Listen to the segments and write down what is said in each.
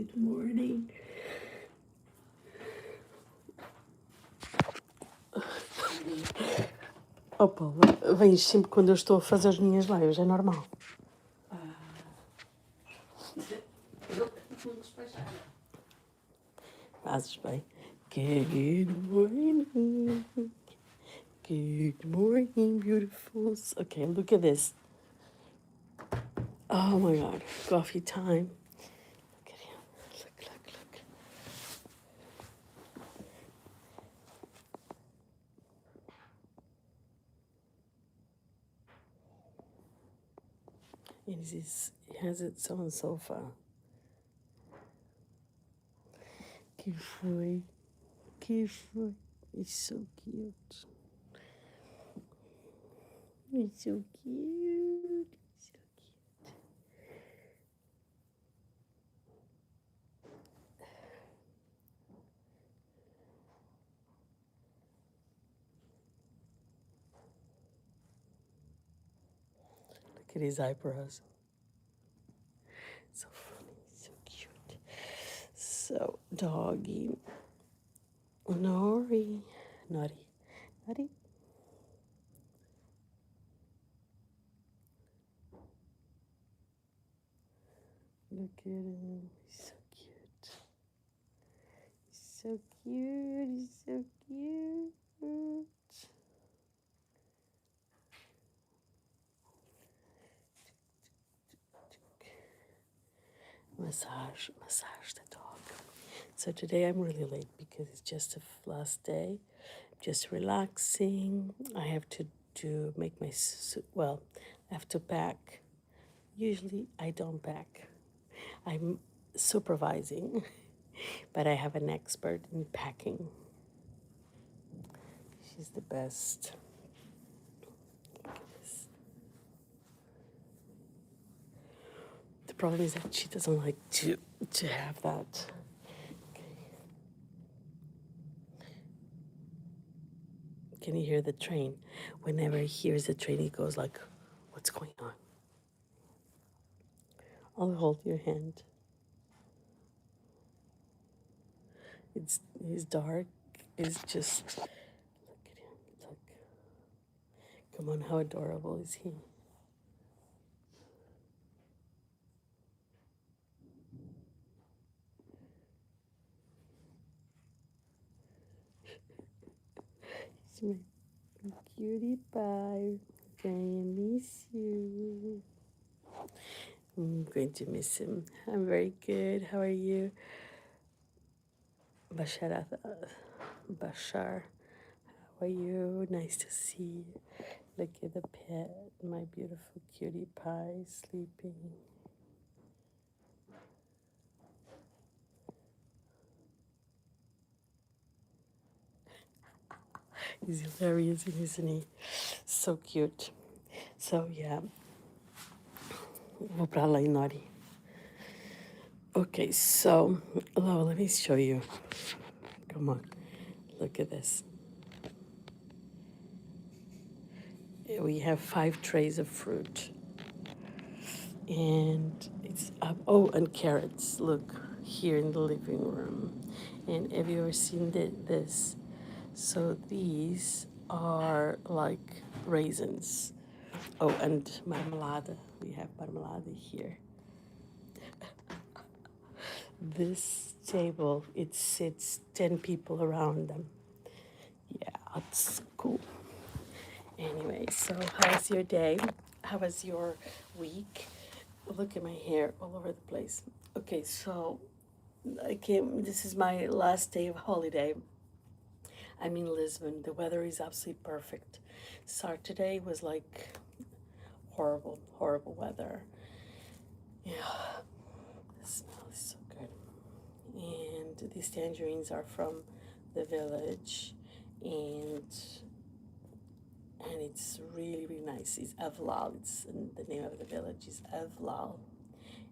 Good morning. Oh, Paula, vens sempre quando eu estou a fazer as minhas lives, é normal. Fazes bem. Good morning. Good morning, beautifuls. Okay, look at this. Oh my God, coffee time. Look at him. Look. And he has its own sofa. Que foi? He's so cute. He's so cute. Look at his eyebrows. So funny, so cute. So, doggy. Naughty. Look at him. He's so cute. He's so cute. Massage the dog. So today I'm really late because it's just the last day. Just relaxing. I have to make my I have to pack. Usually I don't pack. I'm supervising, but I have an expert in packing. She's the best. The problem is that she doesn't like to have that. Can you hear the train? Whenever he hears the train, he goes like, "What's going on?" I'll hold your hand. It's dark. It's just look at him. It's like, come on, how adorable is he? He's my cutie pie. I miss you. I'm going to miss him. I'm very good. How are you? Bashar, how are you? Nice to see you. Look at the pet, my beautiful cutie pie sleeping. He's hilarious, isn't he? So cute. So yeah, vou para lá em Nori. Okay, so let me show you. Come on, look at this. We have 5 trays of fruit. And it's up. Oh, and carrots. Look, here in the living room. And have you ever seen this? So these are like raisins. Oh, and marmelade. We have marmelade here. This table, it sits 10 people around them. Yeah, it's cool. Anyway, so how was your day? How was your week? Look at my hair all over the place. Okay, so this is my last day of holiday. I'm in Lisbon. The weather is absolutely perfect. Saturday was like horrible weather. Yeah, the smell is so good. And these tangerines are from the village, and it's really nice. It's Evlal. It's the name of the village is Evlal,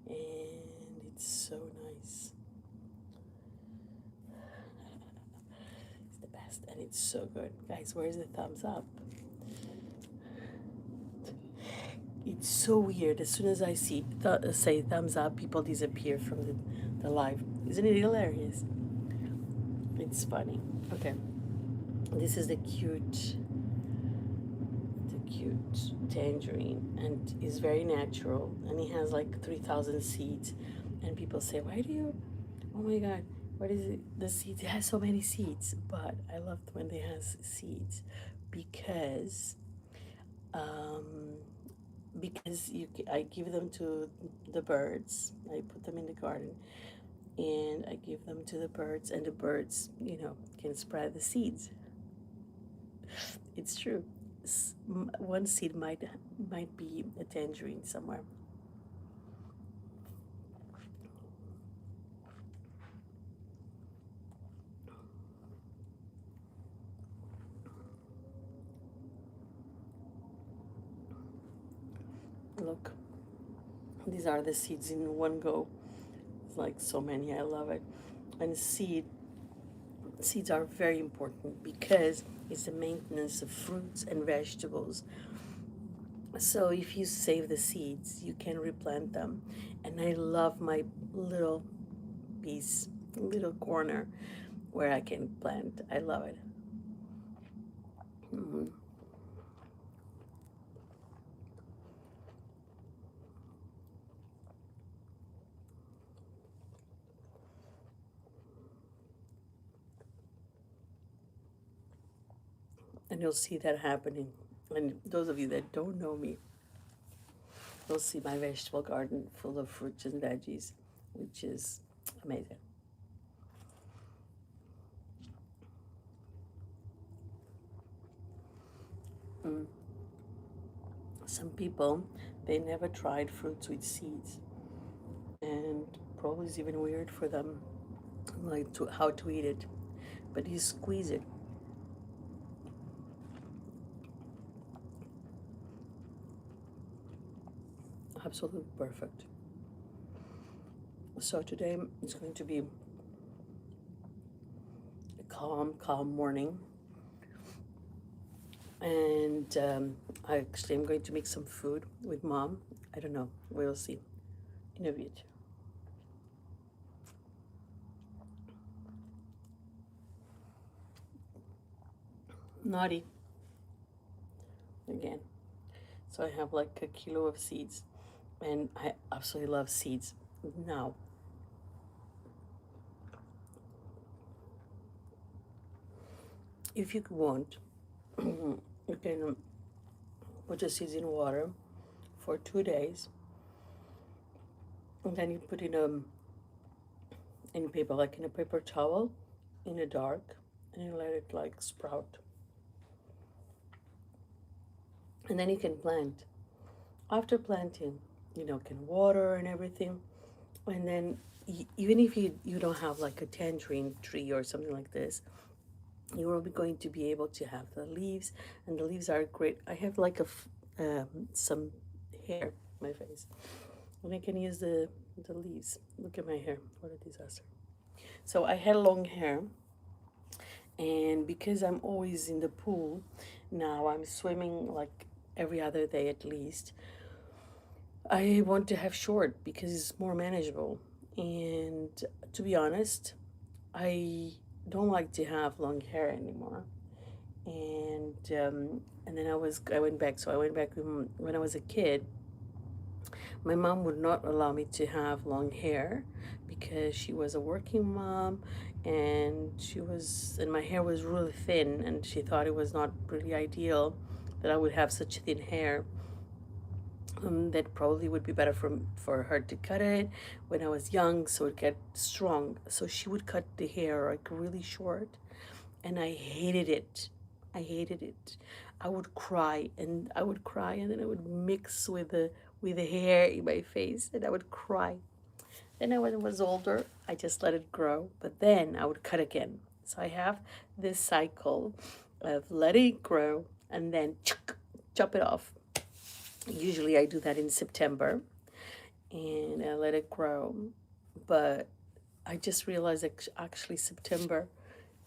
and it's so nice. It's the best, and it's so good, guys. Where's the thumbs up? It's so weird. As soon as I say thumbs up, people disappear from alive. Isn't it hilarious? It's funny. Okay, this is the cute tangerine, and is very natural, and it has like 3,000 seeds. And people say, why do you, oh my god, what is it, the seeds, it has so many seeds. But I love when it has seeds, because um I give them to the birds. I put them in the garden, and I give them to the birds, and the birds, can spread the seeds. It's true. One seed might be a tangerine somewhere. Look, these are the seeds in one go. It's like so many. I love it. And seeds are very important because it's the maintenance of fruits and vegetables. So if you save the seeds, you can replant them. And I love my little piece, little corner where I can plant. I love it. Mhm. And you'll see that happening. And those of you that don't know me, you'll see my vegetable garden full of fruits and veggies, which is amazing. Mm. Some people, they never tried fruits with seeds, and probably it's even weird for them, like how to eat it. But you squeeze it. Absolutely perfect. So today is going to be a calm morning, and I actually am going to make some food with mom. I don't know. We'll see in a bit. Naughty again. So I have like a kilo of seeds, and I absolutely love seeds. Now, if you want, you can put the seeds in water for 2 days, and then you put in paper, like in a paper towel, in the dark, and you let it like sprout, and then you can plant. After planting, can water and everything, and then even if you don't have like a tangerine tree or something like this, you will be going to be able to have the leaves, and the leaves are great. I have like some hair on my face, and I can use the leaves. Look at my hair, what a disaster. So I had long hair, and because I'm always in the pool now, I'm swimming like every other day at least. I want to have short because it's more manageable. And to be honest, I don't like to have long hair anymore. And then I went back. So I went back when I was a kid. My mom would not allow me to have long hair because she was a working mom, and my hair was really thin, and she thought it was not really ideal that I would have such thin hair. That probably would be better for her to cut it when I was young, so it get strong. So she would cut the hair like really short, and I hated it. I hated it. I would cry, and then I would mix with the hair in my face, and I would cry. Then when I was older, I just let it grow, but then I would cut again. So I have this cycle of letting it grow and then chop it off. Usually I do that in September, and I let it grow. But I just realized that actually September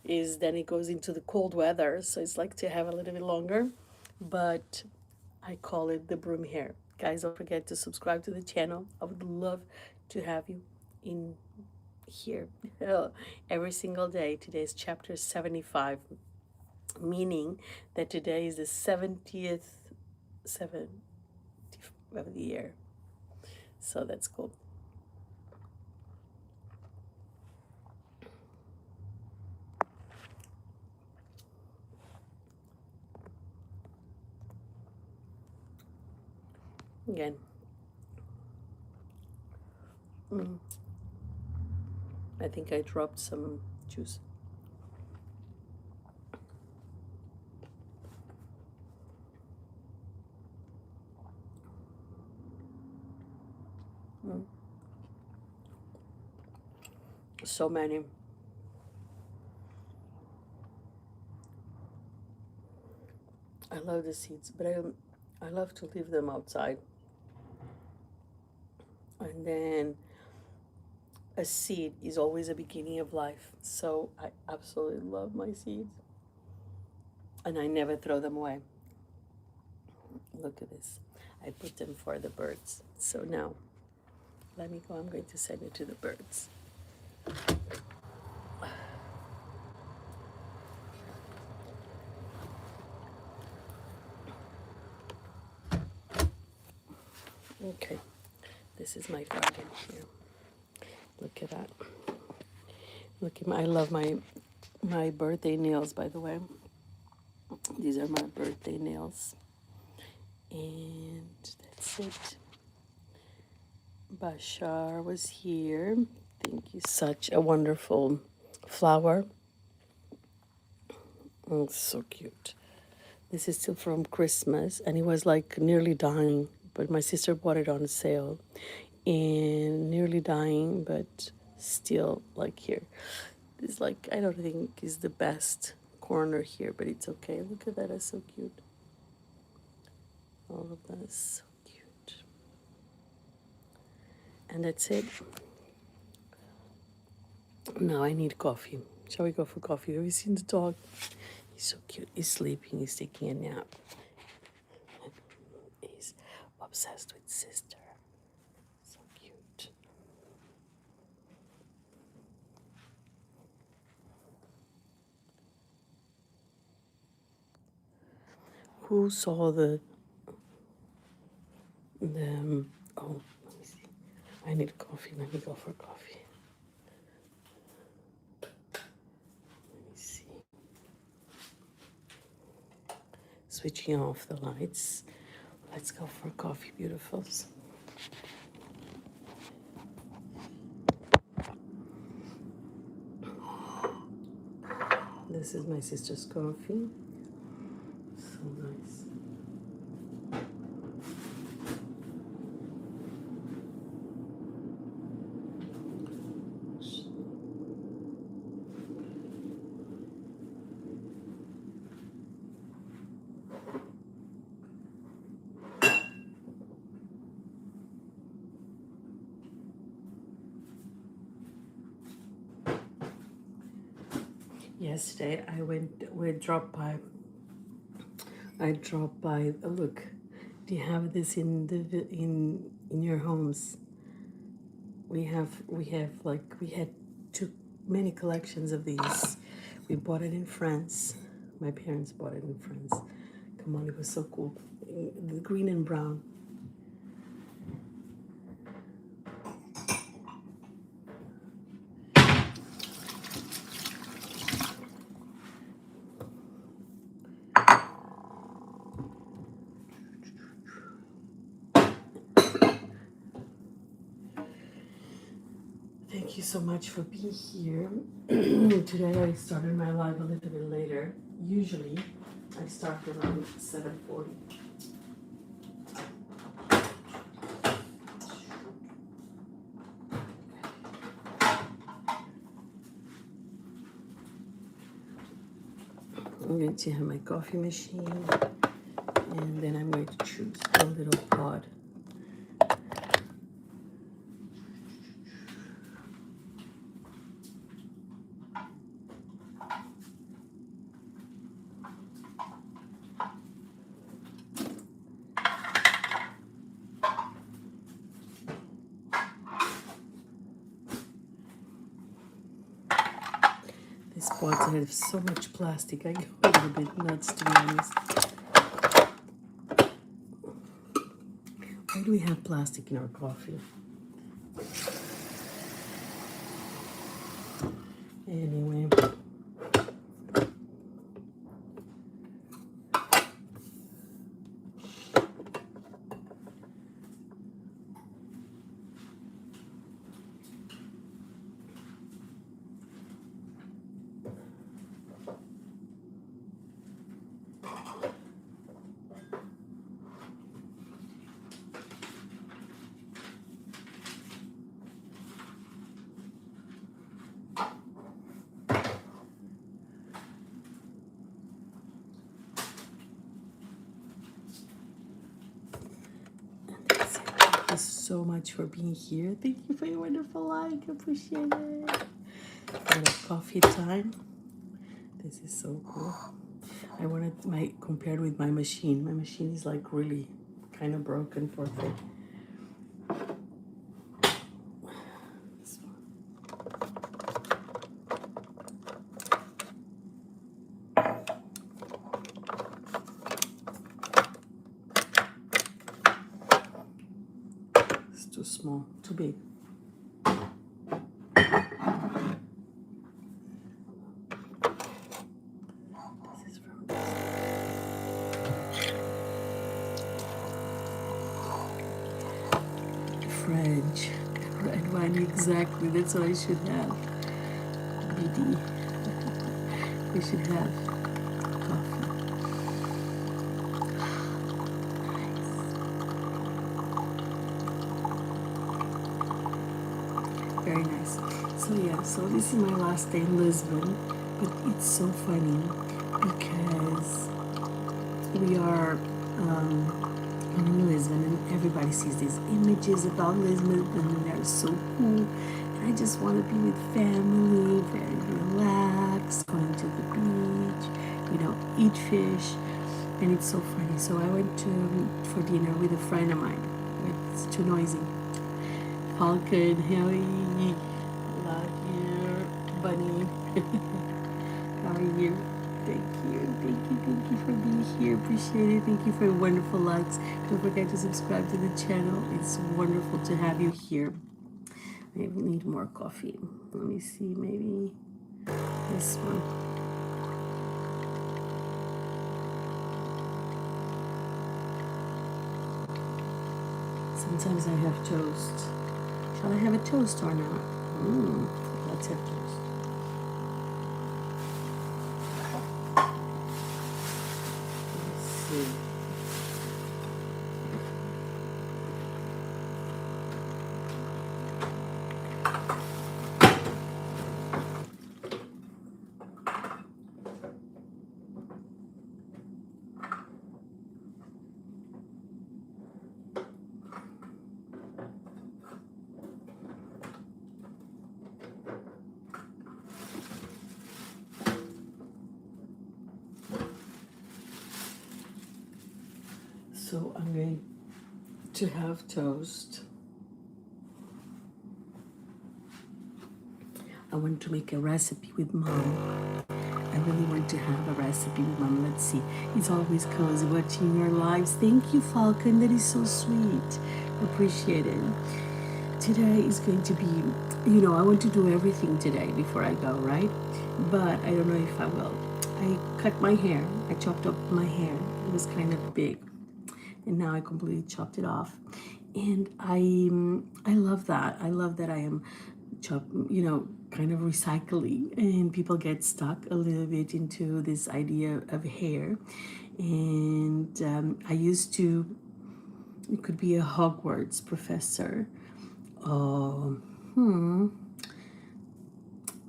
is then it goes into the cold weather, so it's like to have a little bit longer. But I call it the broom hair. Guys, don't forget to subscribe to the channel. I would love to have you in here every single day. Today's chapter 75, meaning that today is the 70th of the year. So that's cool. Again. I think I dropped some juice. So many. I love the seeds, but I love to leave them outside. And then a seed is always a beginning of life. So I absolutely love my seeds. And I never throw them away. Look at this. I put them for the birds. So now, let me go. I'm going to send it to the birds. Okay, this is my garden here. Look at that. Look at I love my birthday nails, by the way. These are my birthday nails. And that's it. Bashar was here. Thank you. Such a wonderful flower. Oh, it's so cute. This is still from Christmas, and it was like nearly dying, but my sister bought it on sale. And nearly dying, but still like here. It's like, I don't think is the best corner here, but it's okay. Look at that, it's so cute. All of that is so cute. And that's it. Now I need coffee. Shall we go for coffee? Have you seen the dog? He's so cute. He's sleeping. He's taking a nap. He's obsessed with sister. So cute. Who saw the oh, let me see. I need coffee. Let me go for coffee. Let me see. Switching off the lights. Let's go for coffee, beautifuls. This is my sister's coffee. So nice. Yesterday we dropped by. I dropped by. Oh, look, do you have this in your homes? We had too many collections of these. We bought it in France. My parents bought it in France. Come on, it was so cool. The green and brown. Thank you so much for being here. Today I started my live a little bit later. Usually I start around 7:40. I'm going to have my coffee machine, and then I'm going to choose a little pod. These pots have so much plastic. I go a little bit nuts, to be honest. Why do we have plastic in our coffee? Anyway. Thank you so much for being here. Thank you for your wonderful like. Appreciate it. For the coffee time. This is so cool. I wanted my compared with my machine. My machine is like really kind of broken for thing. It's too small, too big. This is from French. Red wine, exactly. That's what I should have. BD. We should have coffee. Nice. Very nice. So yeah, so this is my last day in Lisbon, but it's so funny because we are in Lisbon and everybody sees these images about Lisbon and they're so cool. And I just want to be with family, very relaxed, going to the beach, eat fish. And it's so funny. So I went for dinner with a friend of mine. It's too noisy. Falcon, Harry, love you, Bunny. How are you? Thank you for being here. Appreciate it. Thank you for your wonderful likes. Don't forget to subscribe to the channel. It's wonderful to have you here. I need more coffee. Let me see, maybe this one. Sometimes I have toast. Shall I have a toast or not? Let's have toast. Let's see. So I'm going to have toast. I want to make a recipe with Mom. I really want to have a recipe with Mom. Let's see. It's always cozy watching your lives. Thank you, Falcon. That is so sweet. Appreciate it. Today is going to be, I want to do everything today before I go, right? But I don't know if I will. I cut my hair. I chopped up my hair. It was kind of big. And now I completely chopped it off. And I love that. I love that I am kind of recycling, and people get stuck a little bit into this idea of hair. And I used to, it could be a Hogwarts professor. I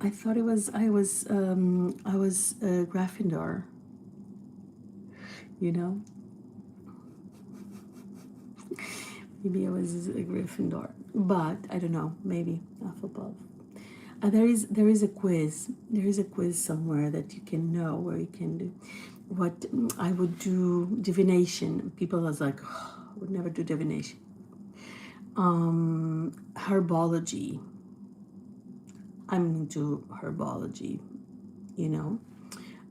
thought I was a Gryffindor, Maybe I was a Gryffindor, but I don't know. Maybe Hufflepuff. There is a quiz. There is a quiz somewhere that you can know where you can do what I would do divination. People was like, oh, I would never do divination. Herbology. I'm into herbology. you know,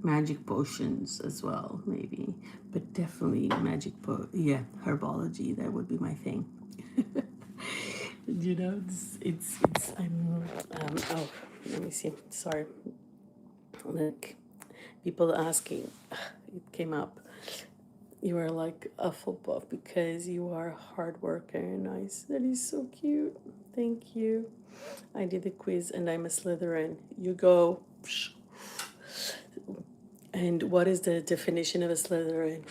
magic potions as well, maybe, but definitely yeah, herbology, that would be my thing. You know, it's oh, let me see, sorry, like, people asking, it came up, you are like a Hufflepuff because you are a hard worker and nice. That is so cute. Thank you. I did the quiz and I'm a Slytherin. You go. And what is the definition of a Slytherin?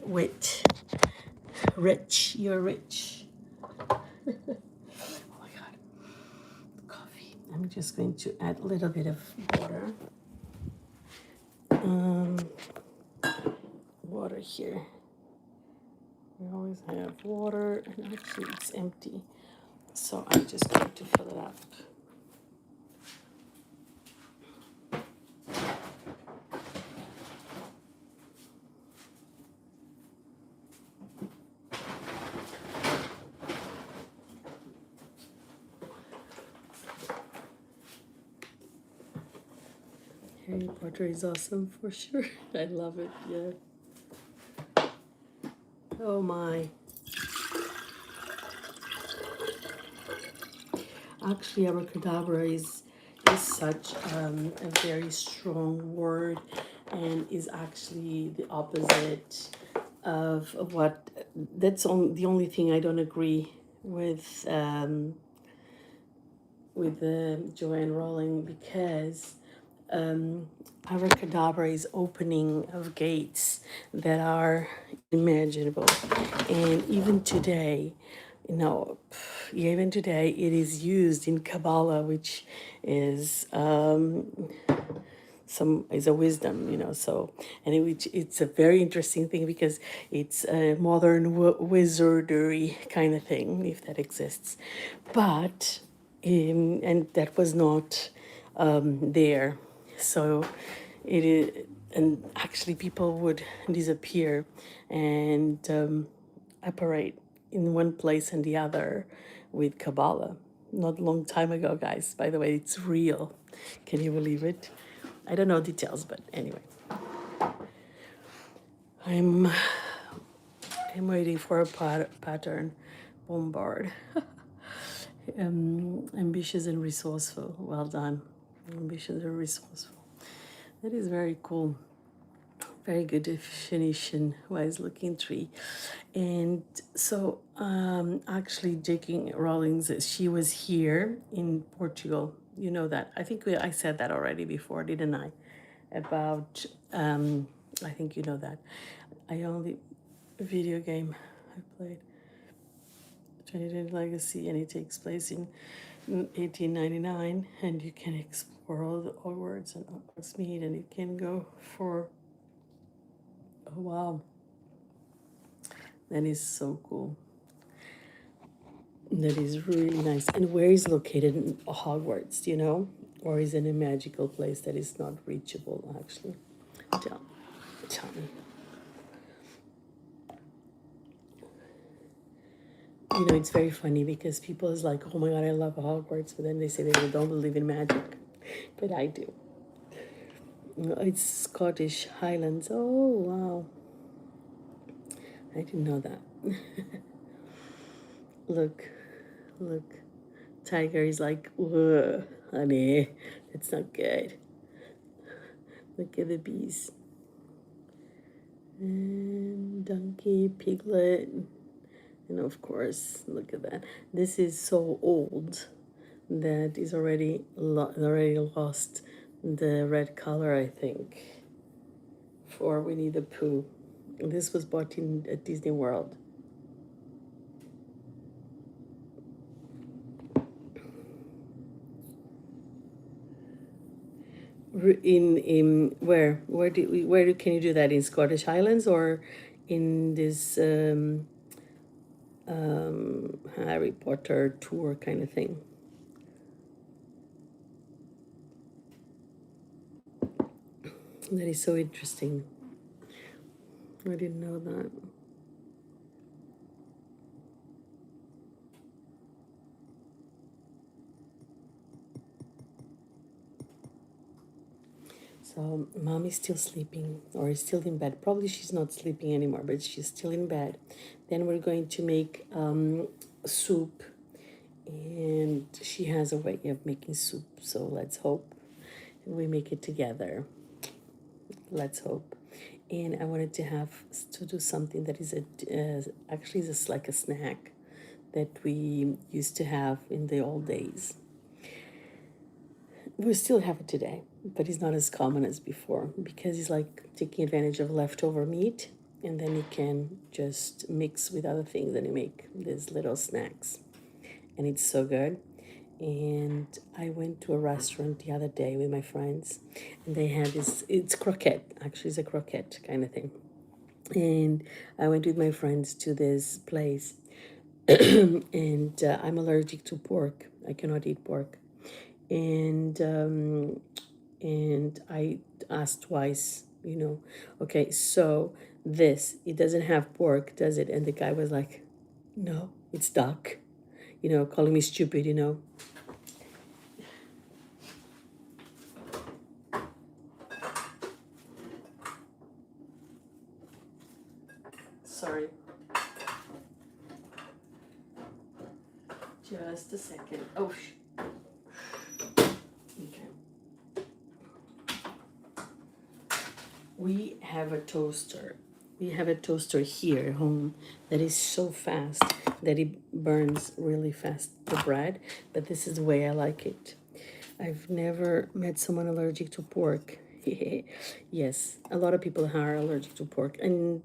Wit. Rich. You're rich. Oh my god. Coffee. I'm just going to add a little bit of water. Water here. We always have water, and actually it's empty. So I'm just going to fill it up. Harry Potter is awesome for sure. I love it, yeah. Oh my. Actually, abracadabra is such a very strong word, and is actually the opposite of what, the only thing I don't agree with Joanne Rowling, because abracadabra is opening of gates that are imaginable, and even today, you know, even today it is used in Kabbalah, which is is a wisdom, you know. So, and it's a very interesting thing because it's a modern wizardry kind of thing, if that exists, but and that was not there. So it is, and actually people would disappear and operate in one place and the other with Kabbalah. Not a long time ago, guys. By the way, it's real. Can you believe it? I don't know details, but anyway. I'm waiting for a pattern. Bombard. Ambitious and resourceful. Well done. Ambitious and resourceful. That is very cool. Very good definition. Wise looking tree. And so actually J.K. Rowling, she was here in Portugal. You know that. I think I said that already before, didn't I? About I think you know that. I only video game I played, Trinity Legacy, and it takes place in 1899, and you can explore all the Hogwarts and Hogsmeade, and you can go for, oh wow, that is so cool. That is really nice. And where is located in Hogwarts, do you know? Or is it a magical place that is not reachable, actually? Tell me. You know, it's very funny because people is like, oh my god, I love Hogwarts, but then they say they don't believe in magic. But I do. It's Scottish Highlands. Oh, wow. I didn't know that. Look. Tiger is like, ugh, honey, it's not good. Look at the bees. And donkey, piglet. And of course, look at that. This is so old that is already lost the red color, I think, for Winnie the Pooh. This was bought in at Disney World. In where can you do that, in Scottish Highlands or in this Harry Potter tour kind of thing? That is so interesting. I didn't know that. So mom is still sleeping or is still in bed. Probably she's not sleeping anymore, but she's still in bed. Then we're going to make soup, and she has a way of making soup. So let's hope we make it together. Let's hope. And I wanted to have to do something that is actually is like a snack that we used to have in the old days. We still have it today, but it's not as common as before because it's like taking advantage of leftover meat, and then you can just mix with other things and you make these little snacks. And it's so good. And I went to a restaurant the other day with my friends, and they had this, it's croquette, actually, it's a croquette kind of thing. And I went with my friends to this place, and I'm allergic to pork. I cannot eat pork. And I asked twice, okay, so this, it doesn't have pork, does it? And the guy was like, no, it's duck, calling me stupid. Sorry, just a second. Oh, okay. We have a toaster. We have a toaster here at home that is so fast that it burns really fast the bread, but this is the way I like it. I've never met someone allergic to pork. Yes, a lot of people are allergic to pork, and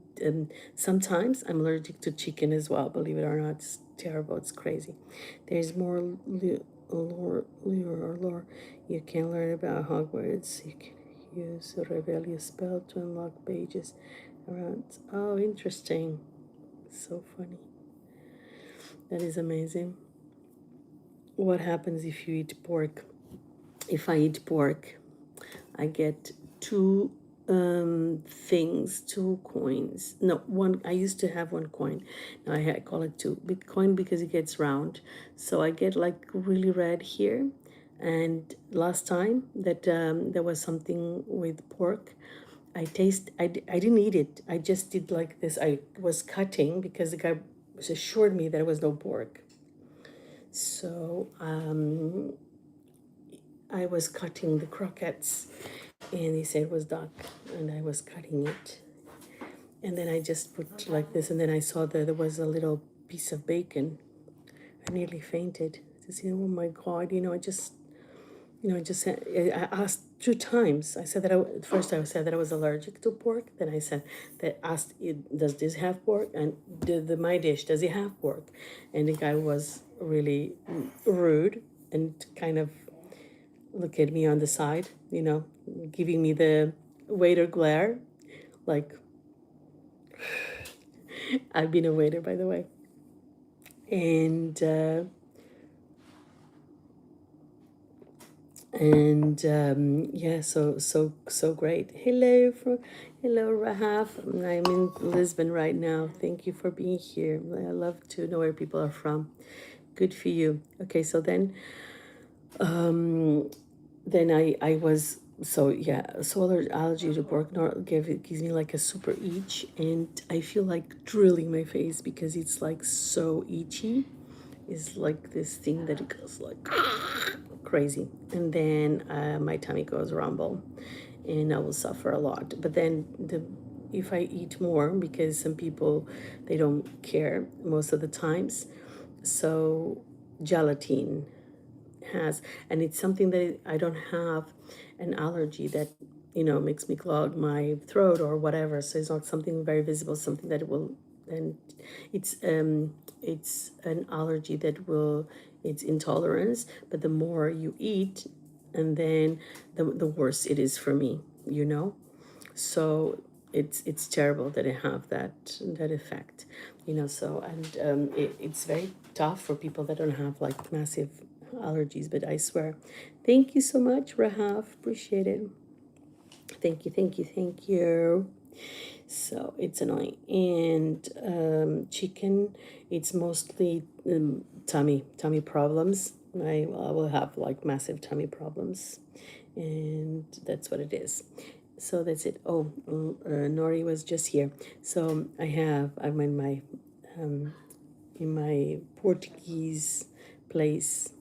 sometimes I'm allergic to chicken as well. Believe it or not, it's terrible. It's crazy. There's more lore you can learn about Hogwarts. You can use a rebellious spell to unlock pages around. Oh, interesting. So funny. That is amazing. What happens if you eat pork? If I eat pork, I get two things, 2 coins. No, one. I used to have 1 coin. Now I call it two. Bitcoin because it gets round. So I get like really red here. And last time that there was something with pork, I didn't eat it. I just did like this. I was cutting because the guy assured me there was no pork. So I was cutting the croquettes, and he said it was duck, and I was cutting it, and then I just put like this, and then I saw that there was a little piece of bacon. I nearly fainted. I said, oh my God, I just said, I asked 2 times. I said that first I said that I was allergic to pork. Then I said that asked, does this have pork? And my dish, does it have pork? And the guy was really rude and kind of look at me on the side, giving me the waiter glare. Like, I've been a waiter, by the way. And yeah, so great. Hello, Rahaf. I'm in Lisbon right now. Thank you for being here. I love to know where people are from. Good for you. Okay, so then I was, so yeah, solar allergy to pork gives me like a super itch, and I feel like drilling my face because it's like so itchy. It's like this thing that it goes like crazy, and then my tummy goes rumble, and I will suffer a lot. But then if I eat more, because some people, they don't care most of the times, so gelatin has, and it's something that I don't have an allergy that makes me clog my throat or whatever, so it's not something very visible, something that will, and it's an allergy that will, it's intolerance, but the more you eat, and then the worse it is for me, so it's terrible that I have that effect, so, and it's very tough for people that don't have like massive allergies, but I swear. Thank you so much, Rahaf. Appreciate it. Thank you, thank you, thank you. So it's annoying. And chicken, it's mostly tummy problems. I will have like massive tummy problems. and that's what it is. So that's it. Oh, Nori was just here. So I'm in my Portuguese place.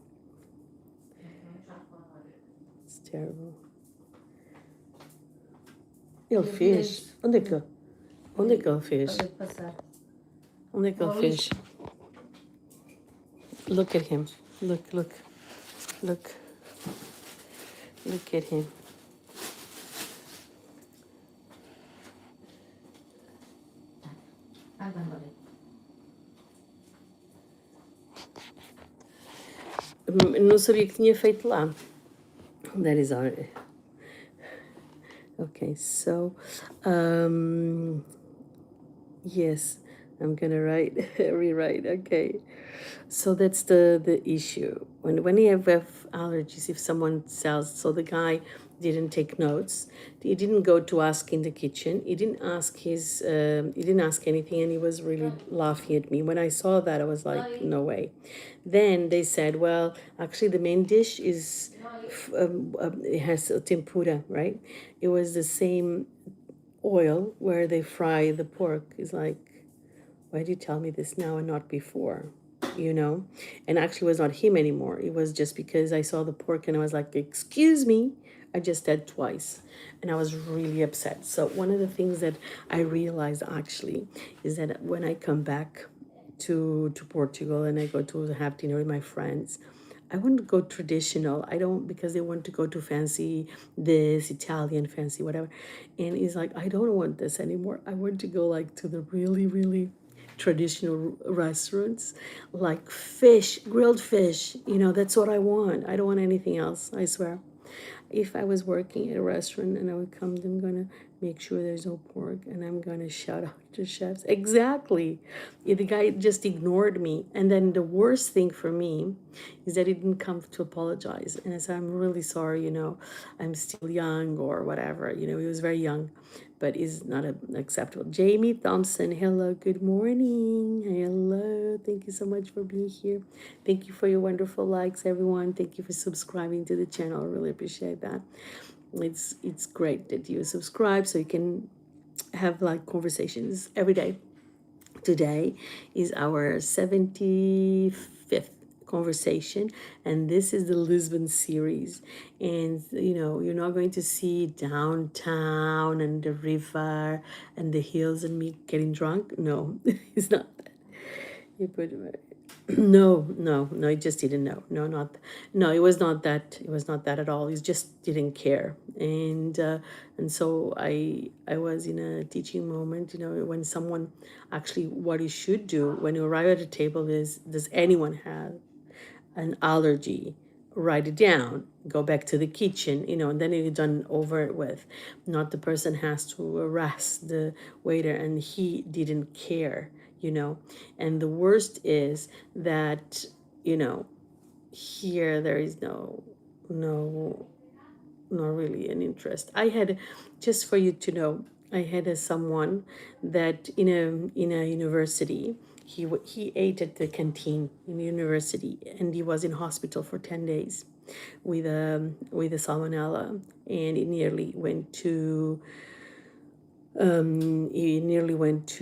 It's terrible. Ele fez. Onde é que ele fez? Onde é que ele fez? Look at him. Look. Look at him. Não sabia que tinha feito lá. That is all. Okay, so yes, I'm gonna rewrite. Okay, so that's the issue when you have allergies. If someone sells, so the guy didn't take notes. He didn't go to ask in the kitchen. He didn't ask he didn't ask anything, and he was really laughing at me. When I saw that, I was like, no way. Then they said, well, actually, the main dish is it has a tempura, right? It was the same oil where they fry the pork. It's like, why do you tell me this now and not before? You know? And actually, it was not him anymore. It was just because I saw the pork and I was like, excuse me. I just said twice. And I was really upset. So, one of the things that I realized actually is that when I come back to Portugal and I go to have dinner with my friends, I wouldn't go traditional. I don't, because they want to go to fancy this, Italian, fancy, whatever. And he's like, I don't want this anymore. I want to go like to the really, really traditional restaurants, like fish, grilled fish. You know, that's what I want. I don't want anything else, I swear. If I was working at a restaurant and I would come, I'm gonna make sure there's no pork and I'm gonna shout out to chefs. Exactly. Yeah, the guy just ignored me. And then the worst thing for me is that he didn't come to apologize. And I said, I'm really sorry, I'm still young or whatever. He was very young, but is not acceptable. Jamie Thompson, hello, good morning. Hello, thank you so much for being here. Thank you for your wonderful likes, everyone. Thank you for subscribing to the channel. I really appreciate that. It's great that you subscribe so you can have like conversations every day. Today is our 75th conversation, and this is the Lisbon series. And you're not going to see downtown and the river and the hills and me getting drunk. No, it's not that. You put no, he just didn't know. No, it was not that. It was not that at all. He just didn't care. And so I was in a teaching moment, when someone actually, what you should do when you arrive at a table is, does anyone have an allergy? Write it down, go back to the kitchen, and then you're done over it with. Not the person has to harass the waiter, and he didn't care, and the worst is that, here there is no not really an interest. I had, just for you to know, I had someone that in a university, he ate at the canteen in the university, and he was in hospital for 10 days with a salmonella, and he nearly went to he nearly went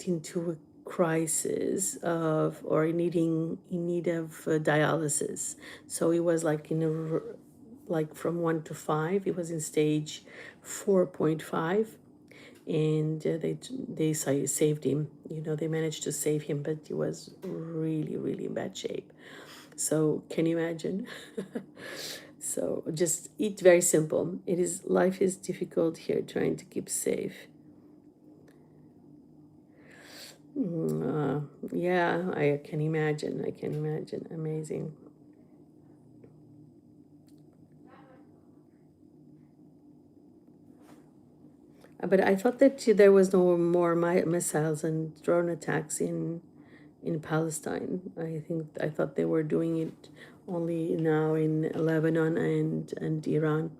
into a crisis of, or in need of dialysis. So he was like like from 1 to 5. He was in stage 4.5, and they saved him. They managed to save him, but he was really, really in bad shape. So can you imagine? So just eat very simple. Life is difficult here, trying to keep safe. Yeah, I can imagine. Amazing. But I thought that there was no more missiles and drone attacks in Palestine. I thought they were doing it only now in Lebanon and Iran.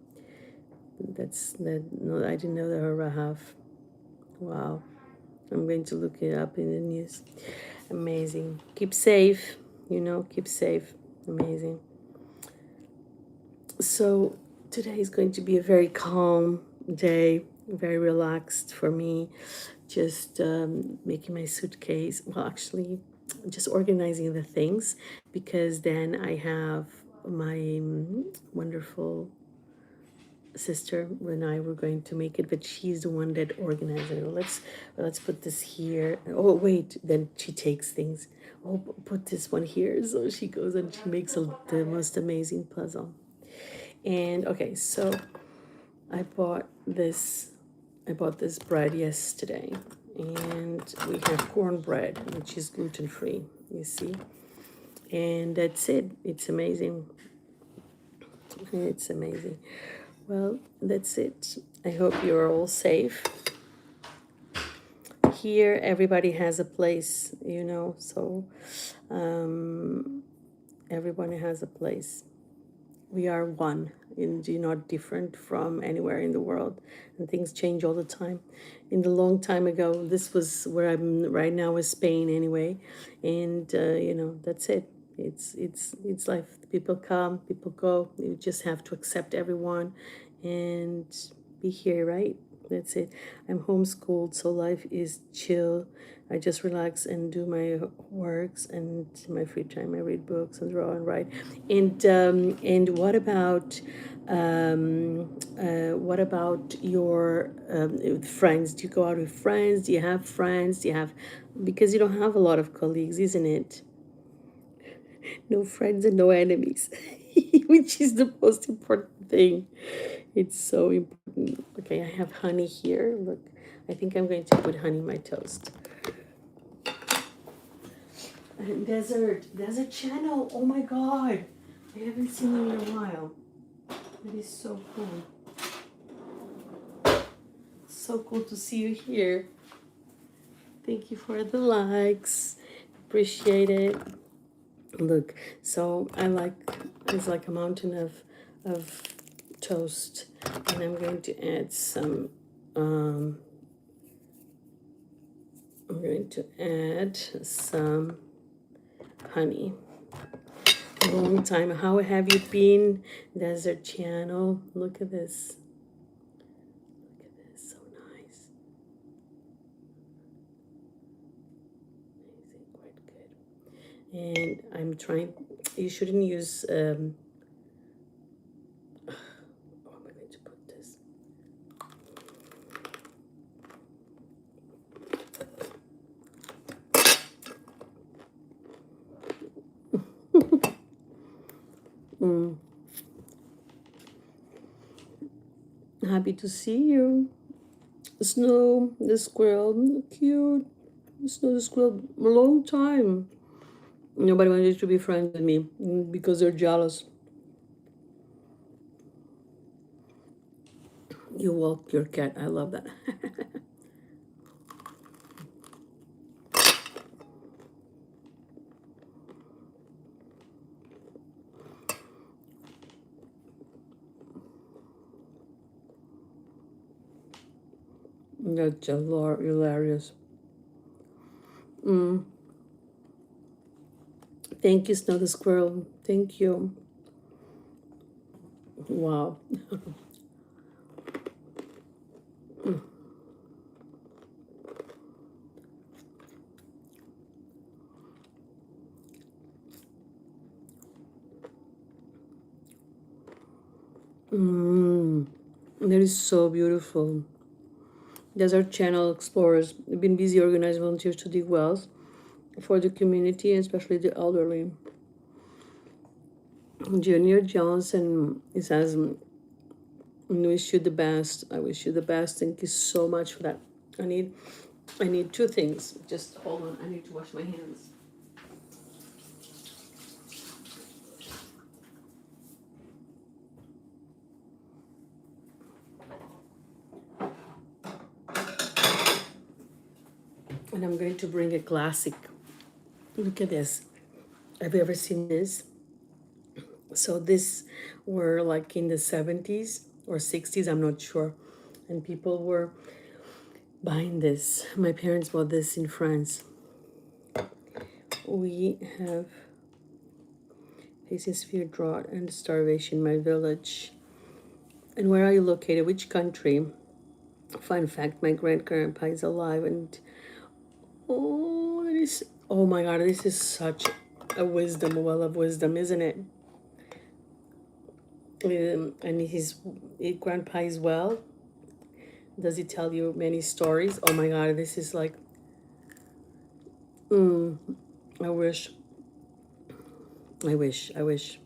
No, I didn't know there were half. Wow. I'm going to look it up in the news. Amazing. Keep safe. you know, keep safe. Amazing. So today is going to be a very calm day, very relaxed for me. Just making my suitcase. Well, actually, just organizing the things, because then I have my wonderful sister and I were going to make it, but she's the one that organized it. Let's put this here. Oh wait, then she takes things. Oh, put this one here. So she goes and she makes the most amazing puzzle. And okay, so I bought this. I bought this bread yesterday, and we have cornbread, which is gluten free. You see, and that's it. It's amazing. It's amazing. Well, that's it. I hope you're all safe. Here, everybody has a place, you know, so everyone has a place. We are one, and you're not different from anywhere in the world, and things change all the time. In the long time ago, this was where I'm right now, is Spain anyway, and you know, that's it. It's life. People come, people go. You just have to accept everyone and be here, right? That's it. I'm homeschooled, so life is chill. I just relax and do my works, and my free time I read books and draw and write. And what about your friends? Do you go out with friends? Do you have friends? Do you have, because you don't have a lot of colleagues, isn't it? No friends and no enemies, which is the most important thing. It's so important. Okay, I have honey here. Look, I think I'm going to put honey in my toast. And desert channel. Oh my god, I haven't seen you in a while. It is so cool. So cool to see you here. Thank you for the likes. Appreciate it. Look, so I like, it's like a mountain of toast, and I'm going to add some I'm going to add some honey. A long time. How have you been, Desert Channel? Look at this. Look at this. So nice. Amazing. Quite good. And I'm trying. You shouldn't use. Oh, am I going to put this? Happy to see you. Snow the squirrel. Cute. Snow the squirrel. A long time. Nobody wanted to be friends with me because they're jealous. You walk your cat. I love that. That's hilarious. Thank you, Snow the Squirrel. Thank you. Wow. That is so beautiful. Desert Channel Explorers have been busy organizing volunteers to dig wells for the community, especially the elderly. Junior Johnson, he says, wish you the best. I wish you the best. Thank you so much for that. I need two things. Just hold on. I need to wash my hands. And I'm going to bring a classic. Look at this. Have you ever seen this? So this were like in the 70s or 60s, I'm not sure. And people were buying this. My parents bought this in France. We have facing severe drought and starvation in my village. And where are you located? Which country? Fun fact, my grandgrandpa is alive and oh, this, oh my God, this is such a wisdom, a well of wisdom, isn't it? And grandpa is well. Does he tell you many stories? Oh my God, this is like, I wish, I wish.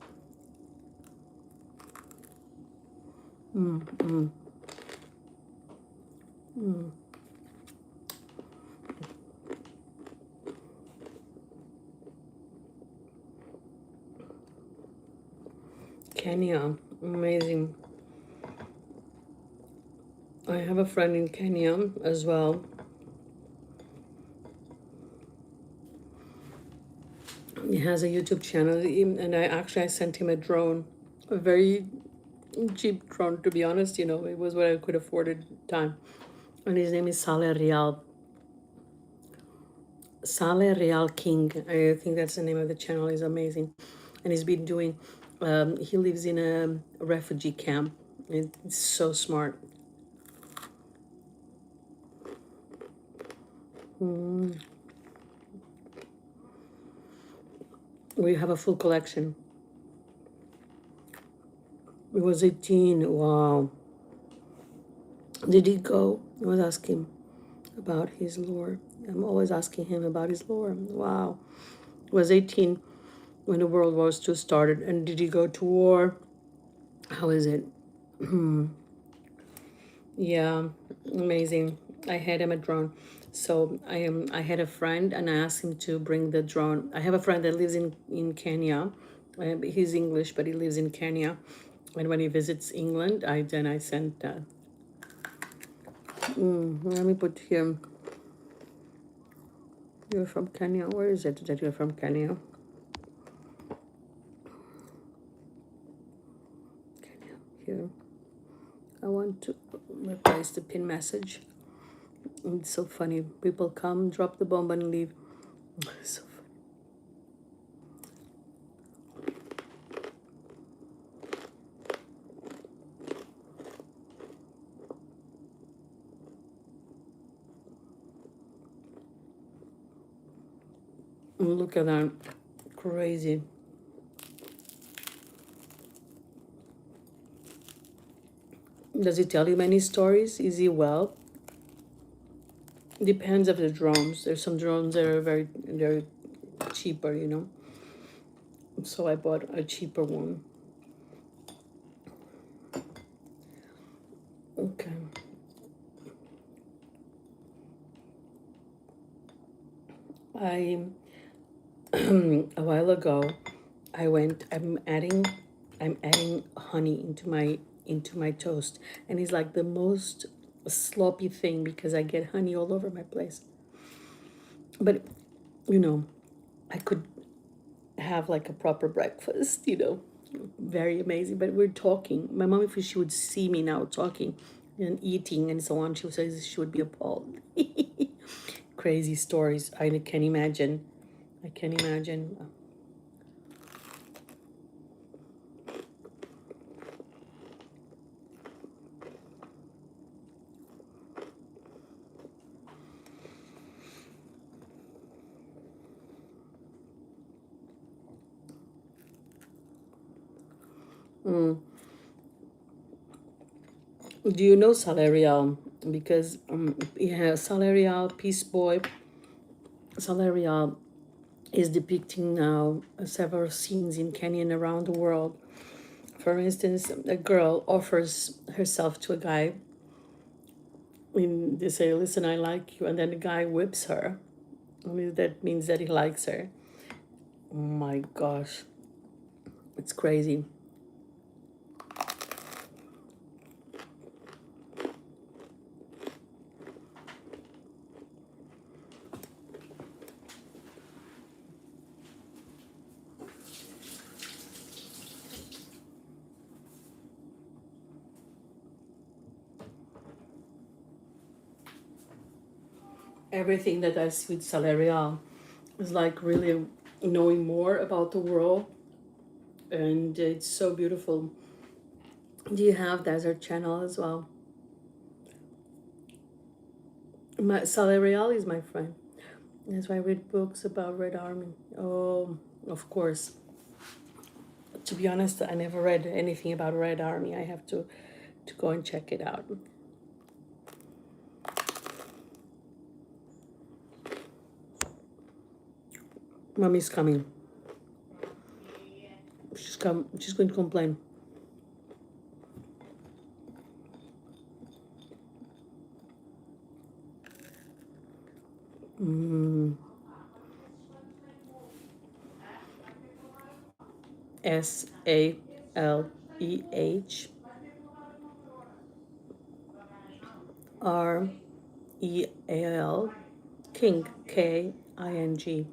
Kenya, amazing. I have a friend in Kenya as well. He has a YouTube channel, and I sent him a drone, a very cheap drone, to be honest. You know, it was what I could afford at the time. And his name is Saleh Real. Saleh Real King. I think that's the name of the channel. Is amazing, and he's been doing. He lives in a refugee camp. It's so smart. We have a full collection. He was 18. Wow. Did he go? I was asking about his lore. I'm always asking him about his lore. Wow. He was 18 when the World War II started. And did he go to war? How is it? Yeah, amazing. I had him a drone. So I had a friend and I asked him to bring the drone. I have a friend that lives in Kenya. He's English, but he lives in Kenya. And when he visits England, I sent let me put here. You're from Kenya. Where is it that you're from Kenya? Kenya. Here. I want to replace the pin message. It's so funny. People come, drop the bomb, and leave. So funny. Look at that. Crazy. Does he tell you many stories? Is he well? Depends of the drones. There's some drones that are very cheaper, you know. So I bought a cheaper one. Okay. I a while ago I'm adding honey into my toast, and it's like the most sloppy thing because I get honey all over my place. But you know, I could have like a proper breakfast, you know, very amazing. But we're talking. My mom, if she would see me now talking and eating and so on, she would say she would be appalled. Crazy stories. I can imagine. I can imagine. Do you know Salarial? Because yeah, Salarial, Peace Boy. Salarial is depicting now several scenes in Kenya and around the world. For instance, a girl offers herself to a guy. When they say, "Listen, I like you," and then the guy whips her. I mean, that means that he likes her. Oh my gosh, it's crazy. Everything that I see with Salarial is like really knowing more about the world, and it's so beautiful. Do you have Desert Channel as well? Saleh Real is my friend. That's why I read books about Red Army. Oh, of course. To be honest, I never read anything about Red Army. I have to go and check it out. Mommy's coming. She's going to complain. SALEHREAL King, KING.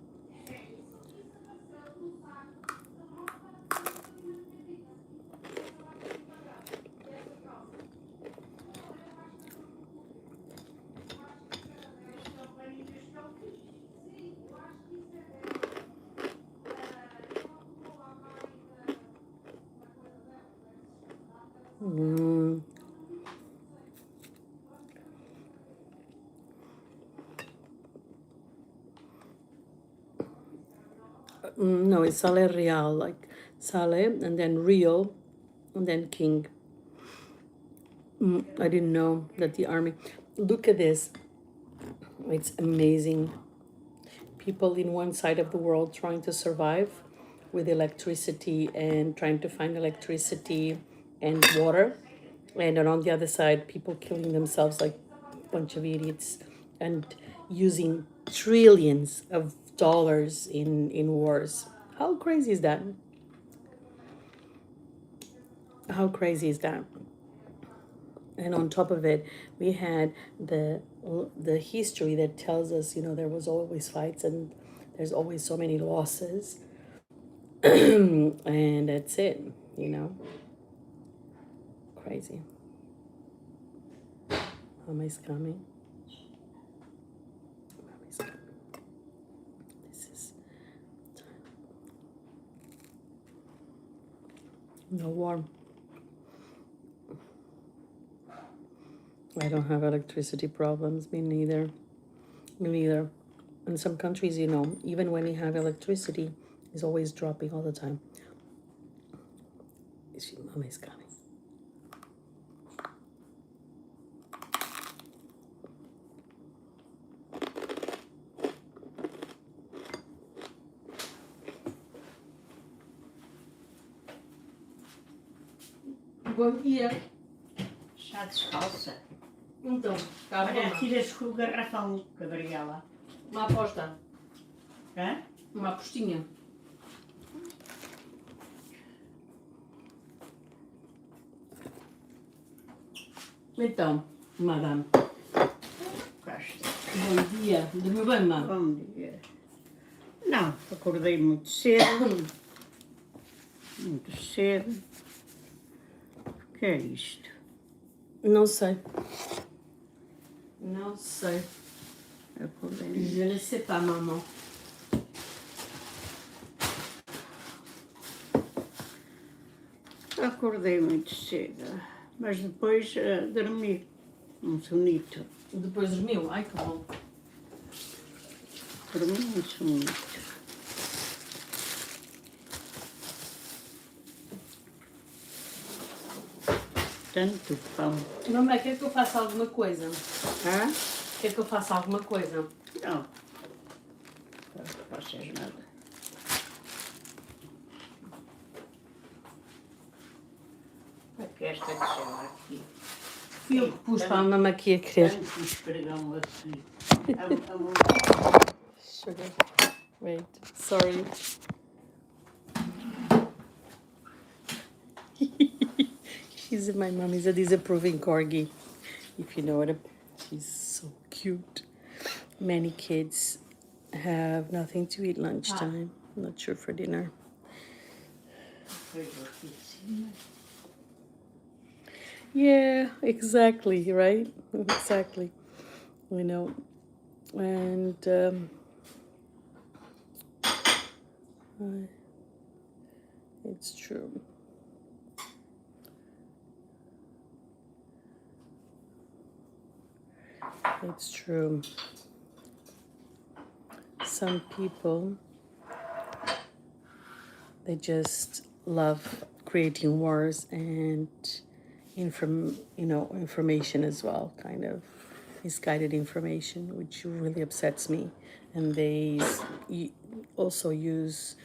No, it's Saleh Real, like Saleh and then Real and then King. I didn't know that the army. Look at this. It's amazing. People in one side of the world trying to survive with electricity and trying to find electricity and water. And then on the other side, people killing themselves like a bunch of idiots and using trillions of dollars in wars. How crazy is that? How crazy is that? And on top of it, we had the history that tells us, there was always fights and there's always so many losses. And that's it. Crazy. Mama's coming. Mommy's coming. This is no warm. I don't have electricity problems. Me neither. Me neither. In some countries, even when you have electricity, it's always dropping all the time. Mommy's coming. Bom dia. Chá descalça. Então, cá Olha, vamos. tiras com o garrafão, Gabriela. Uma aposta. Hã? Uma apostinha. Então, madame. Gosto. Bom dia. Dormiu bem, mamãe? Bom dia. Não, acordei muito cedo. Muito cedo. O que é isto? Não sei. Não sei. Acordei. Je ne sais pas, maman. Acordei muito cedo. Mas depois dormi. Um sonito. Depois dormiu? Ai, que bom. Dormi um sonito. Tanto pão. Mamãe, quer que eu faça alguma coisa? Hã? Quer que eu faça alguma coisa? Não. Não faças nada. O que é esta cama aqui? Fui eu que pus para a mamãe aqui a querer. Tanto esfregão aqui. Sugar. Wait, sorry. She's my mom is a disapproving corgi, if you know what. She's so cute. Many kids have nothing to eat lunchtime. Not sure for dinner. Yeah, exactly, right? Exactly. And It's true. It's true. Some people, they just love creating wars and information as well, kind of misguided information, which really upsets me. And they also use,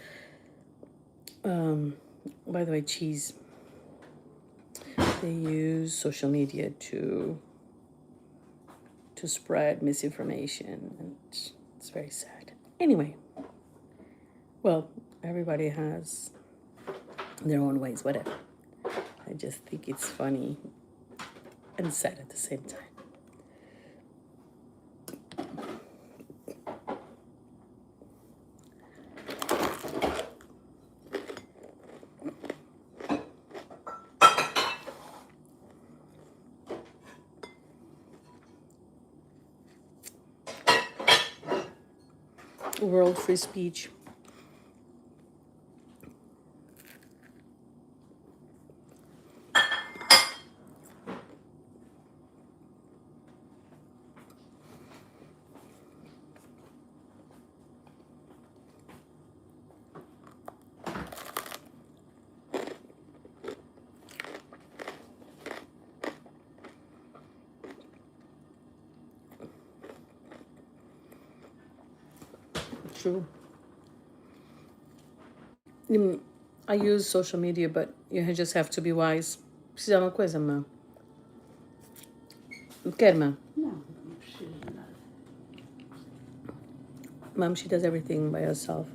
by the way, cheese. They use social media to spread misinformation, and it's very sad. Anyway, well, everybody has their own ways, whatever. I just think it's funny and sad at the same time. World free speech. True. I use social media, but you just have to be wise. Precisa de uma coisa, mãe? Quer, mãe? Não, não preciso de nada. Mom, she does everything by herself.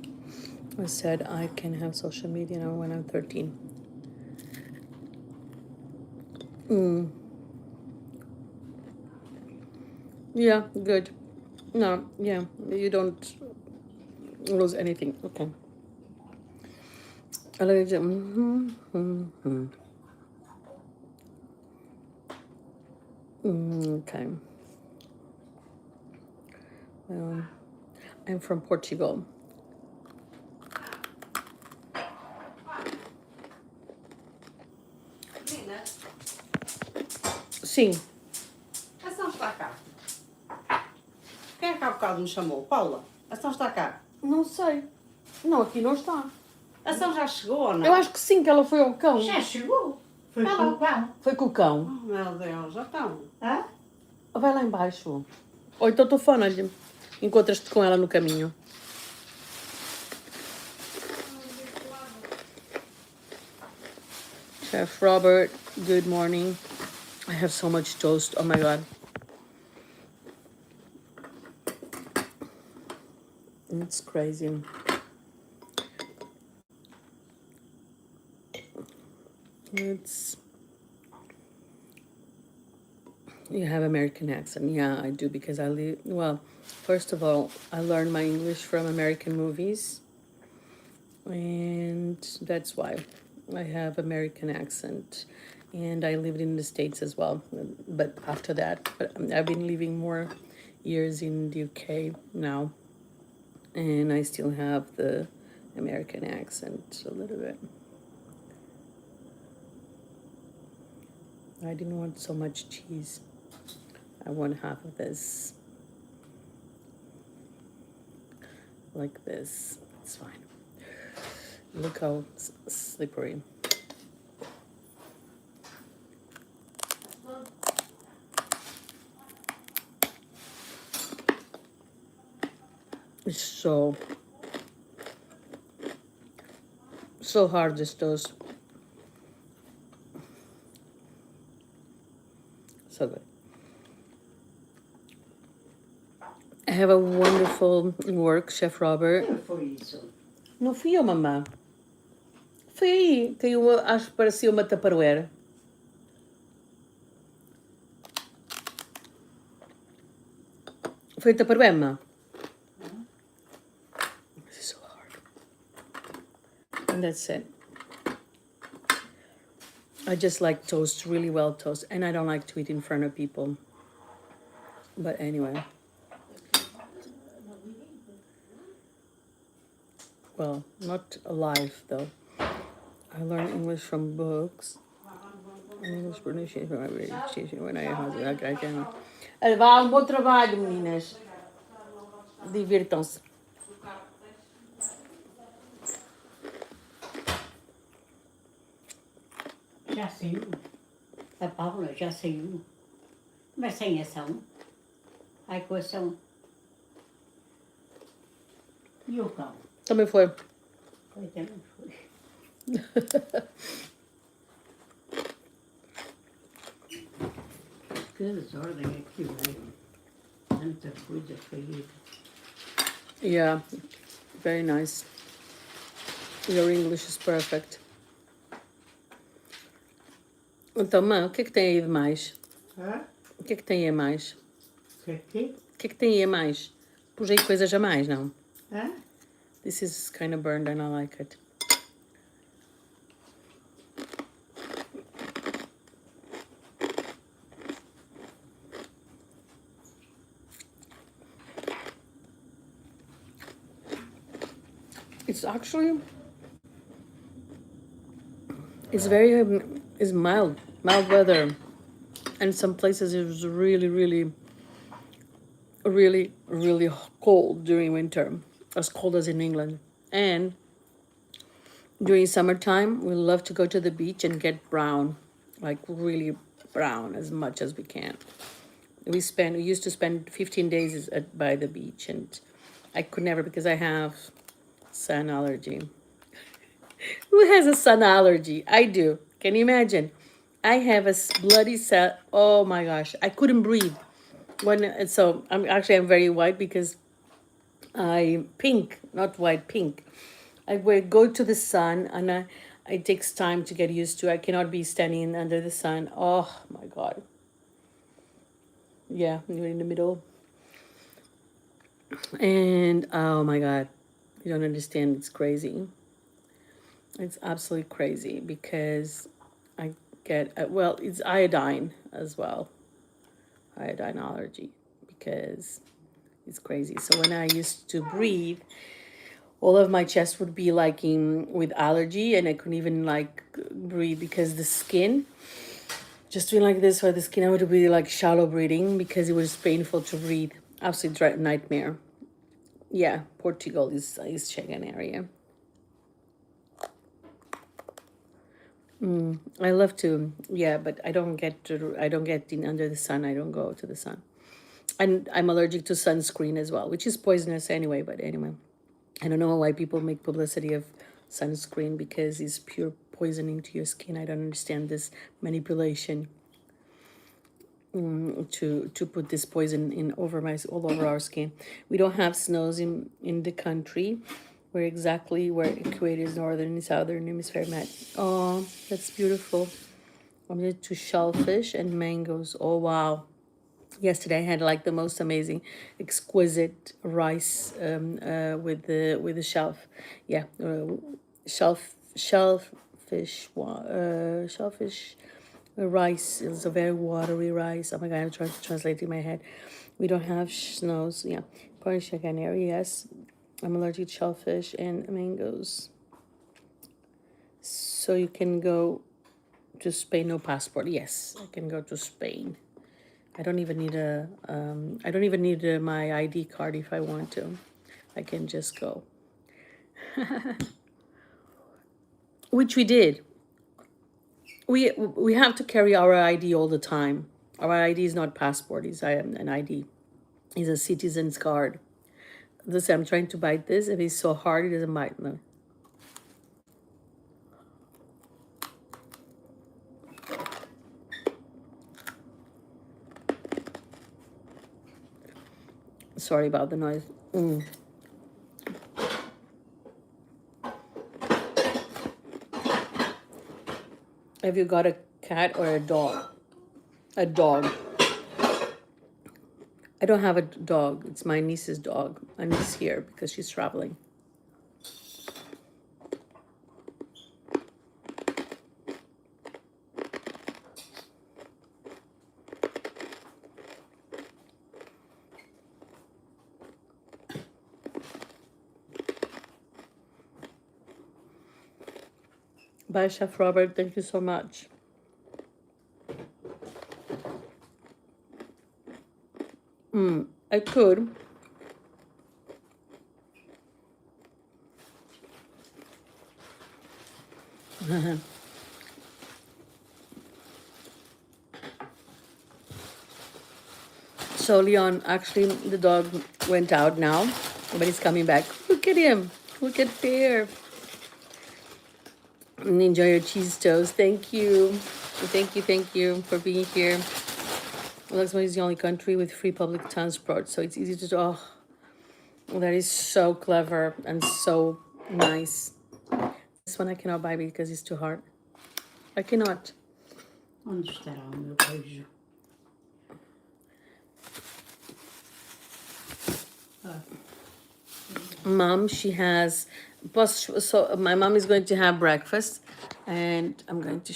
I said I can have social media now when I'm 13. Yeah, good. No, yeah, you don't lose anything. Okay. I like it. Okay. Well, I'm from Portugal. Lina, Sim. a ação está cá. Quem é que há bocado me chamou? Paula, a ação está cá. Não sei. Não, aqui não está. A ação já chegou ou não? Eu acho que sim, que ela foi ao cão. Já chegou. Foi com o cão. Foi com o cão. Oh, meu Deus, já estão. Hã? Vai lá embaixo. Ou então telefona-lhe. Encontras-te com ela no caminho. Chef Robert, good morning. I have so much toast. Oh my God. It's crazy. You have American accent. Yeah, I do, because I live, well, first of all, I learned my English from American movies. And that's why I have American accent. And I lived in the States as well. But after that, I've been living more years in the UK now. And I still have the American accent a little bit. I didn't want so much cheese. I want half of this. Like this. It's fine. Look how slippery. It's so hard, this toast. So good. I have a wonderful work, Chef Robert. Quem foi isso? Não fui eu, mamã. Foi aí. Caiu, acho que parecia uma Tupperware. Foi a Tupperware, mamã. This is so hard. And that's it. I just like toast, really well toast. And I don't like to eat in front of people. But anyway. Well, not alive though. I learn English from books. English pronunciation from my education when I have I can. Vá, um bom trabalho, meninas. Divirtam-se. Já saiu. A Paula já saiu. Mas sem ação. A equação. E o cão? Também foi. Foi também foi. Que desordem aqui, velho. Tanta coisa feia. Yeah, very nice. Your English is perfect. Então, mãe, o que é que tem aí de mais? Hã? O que é que tem aí a mais? Que? O que é que tem aí a mais? Pus aí coisas a mais, não? Hã? This is kind of burned and I like it. It's actually, it's very, it's mild weather. And some places it was really, really, really, really cold during winter. As cold as in England. And during summertime, we love to go to the beach and get brown. Like really brown as much as we can. We used to spend 15 days by the beach, and I could never because I have sun allergy. Who has a sun allergy? I do. Can you imagine? I have a bloody cell. Oh my gosh, I couldn't breathe. So I'm very white because I pink, not white, pink. I would go to the sun and it takes time to get used to. I cannot be standing under the sun. Oh my god. Yeah, you're in the middle. And oh my god, you don't understand. It's crazy. It's absolutely crazy because I get, well, it's iodine as well. Iodine allergy because it's crazy. So when I used to breathe, all of my chest would be like with allergy and I couldn't even like breathe because the skin, just doing like this for the skin, I would be like shallow breathing because it was painful to breathe. Absolute nightmare. Yeah, Portugal is Schengen area. I love to, yeah, but I don't get in under the sun. I don't go to the sun. And I'm allergic to sunscreen as well, which is poisonous anyway, but anyway. I don't know why people make publicity of sunscreen because it's pure poisoning to your skin. I don't understand this manipulation to put this poison in all over our skin. We don't have snows in the country. We're exactly where equator is northern and southern hemisphere met. Oh, that's beautiful. I'm going to shellfish and mangoes. Oh wow. Yesterday I had like the most amazing, exquisite rice with the shellfish rice. It's a very watery rice. Oh my god, I'm trying to translate in my head. We don't have snows. Yeah, Polish Canary. Yes, I'm allergic to shellfish and mangoes. So you can go to Spain, no passport. Yes, I can go to Spain. I don't even need my ID card if I want to. I can just go. Which we did. We have to carry our ID all the time. Our ID is not passport. It's an ID. It's a citizen's card. Listen, I'm trying to bite this. If it's so hard, it doesn't bite. No. Sorry about the noise. Have you got a cat or a dog? A dog. I don't have a dog. It's my niece's dog. My niece here because she's traveling. Bye, Chef Robert. Thank you so much. I could. So Leon, actually, the dog went out now, but he's coming back. Look at him. Look at there. And enjoy your cheese toast. Thank you. Thank you for being here. Luxembourg is the only country with free public transport, so it's easy to do. Oh, that is so clever and so nice. This one I cannot buy because it's too hard. I cannot. Onde estará o meu beijo? Mom, she has. So my mom is going to have breakfast, and I'm going to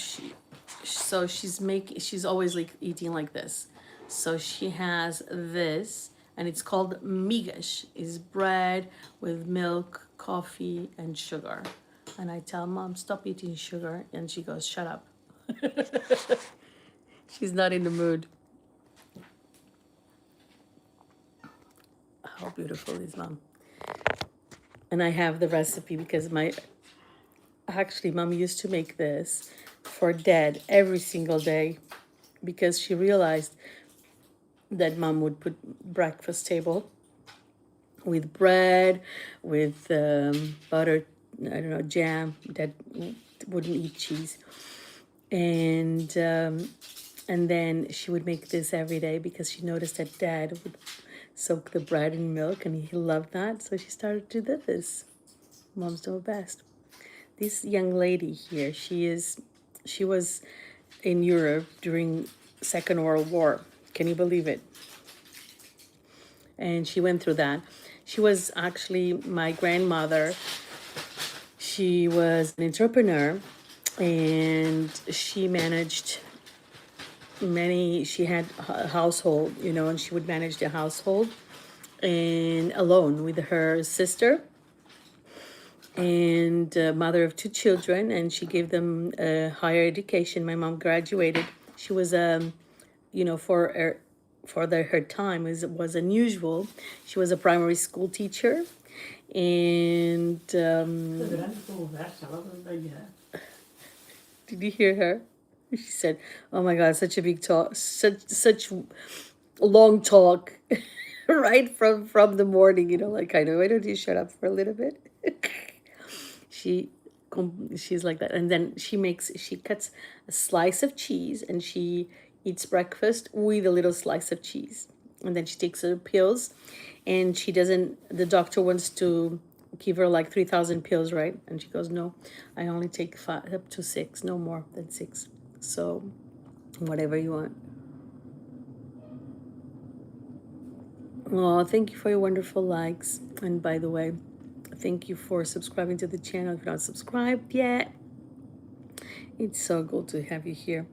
so she's always like eating like this. So she has this, and it's called migas. Is bread with milk, coffee, and sugar. And I tell Mom, stop eating sugar, and she goes, shut up. She's not in the mood. How beautiful is Mom? And I have the recipe because Mom used to make this for Dad every single day because she realized that Mom would put breakfast table with bread, with butter, I don't know, jam. Dad wouldn't eat cheese. And then she would make this every day because she noticed that Dad would soak the bread in milk and he loved that. So she started to do this. Moms do her best. This young lady here, she was in Europe during Second World War. Can you believe it? And she went through that. She was actually my grandmother. She was an entrepreneur and she managed she had a household, and she would manage the household and alone with her sister and mother of two children, and she gave them a higher education. My mom graduated. She was her time was unusual. She was a primary school teacher, and did you hear her? She said, "Oh my God, such a big talk, such long talk, right from the morning. Like I know. Why don't you shut up for a little bit?" She's like that, and then she cuts a slice of cheese, and she eats breakfast with a little slice of cheese, and then she takes her pills, and she doesn't. The doctor wants to give her like 3,000 pills, right? And she goes, "No, I only take 5 up to 6, no more than 6. So, whatever you want." Oh, thank you for your wonderful likes. And by the way, thank you for subscribing to the channel. If you're not subscribed yet, it's so good to have you here.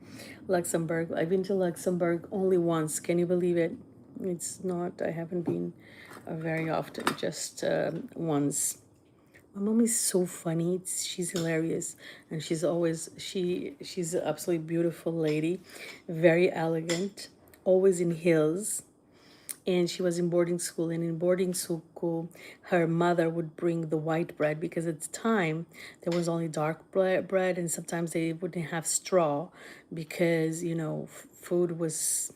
Luxembourg. I've been to Luxembourg only once. Can you believe it? It's not, I haven't been very often, just once. My mom is so funny. She's hilarious, and she's an absolutely beautiful lady, very elegant, always in heels. And she was in boarding school, and in boarding school her mother would bring the white bread because at the time there was only dark bread, and sometimes they wouldn't have straw because food was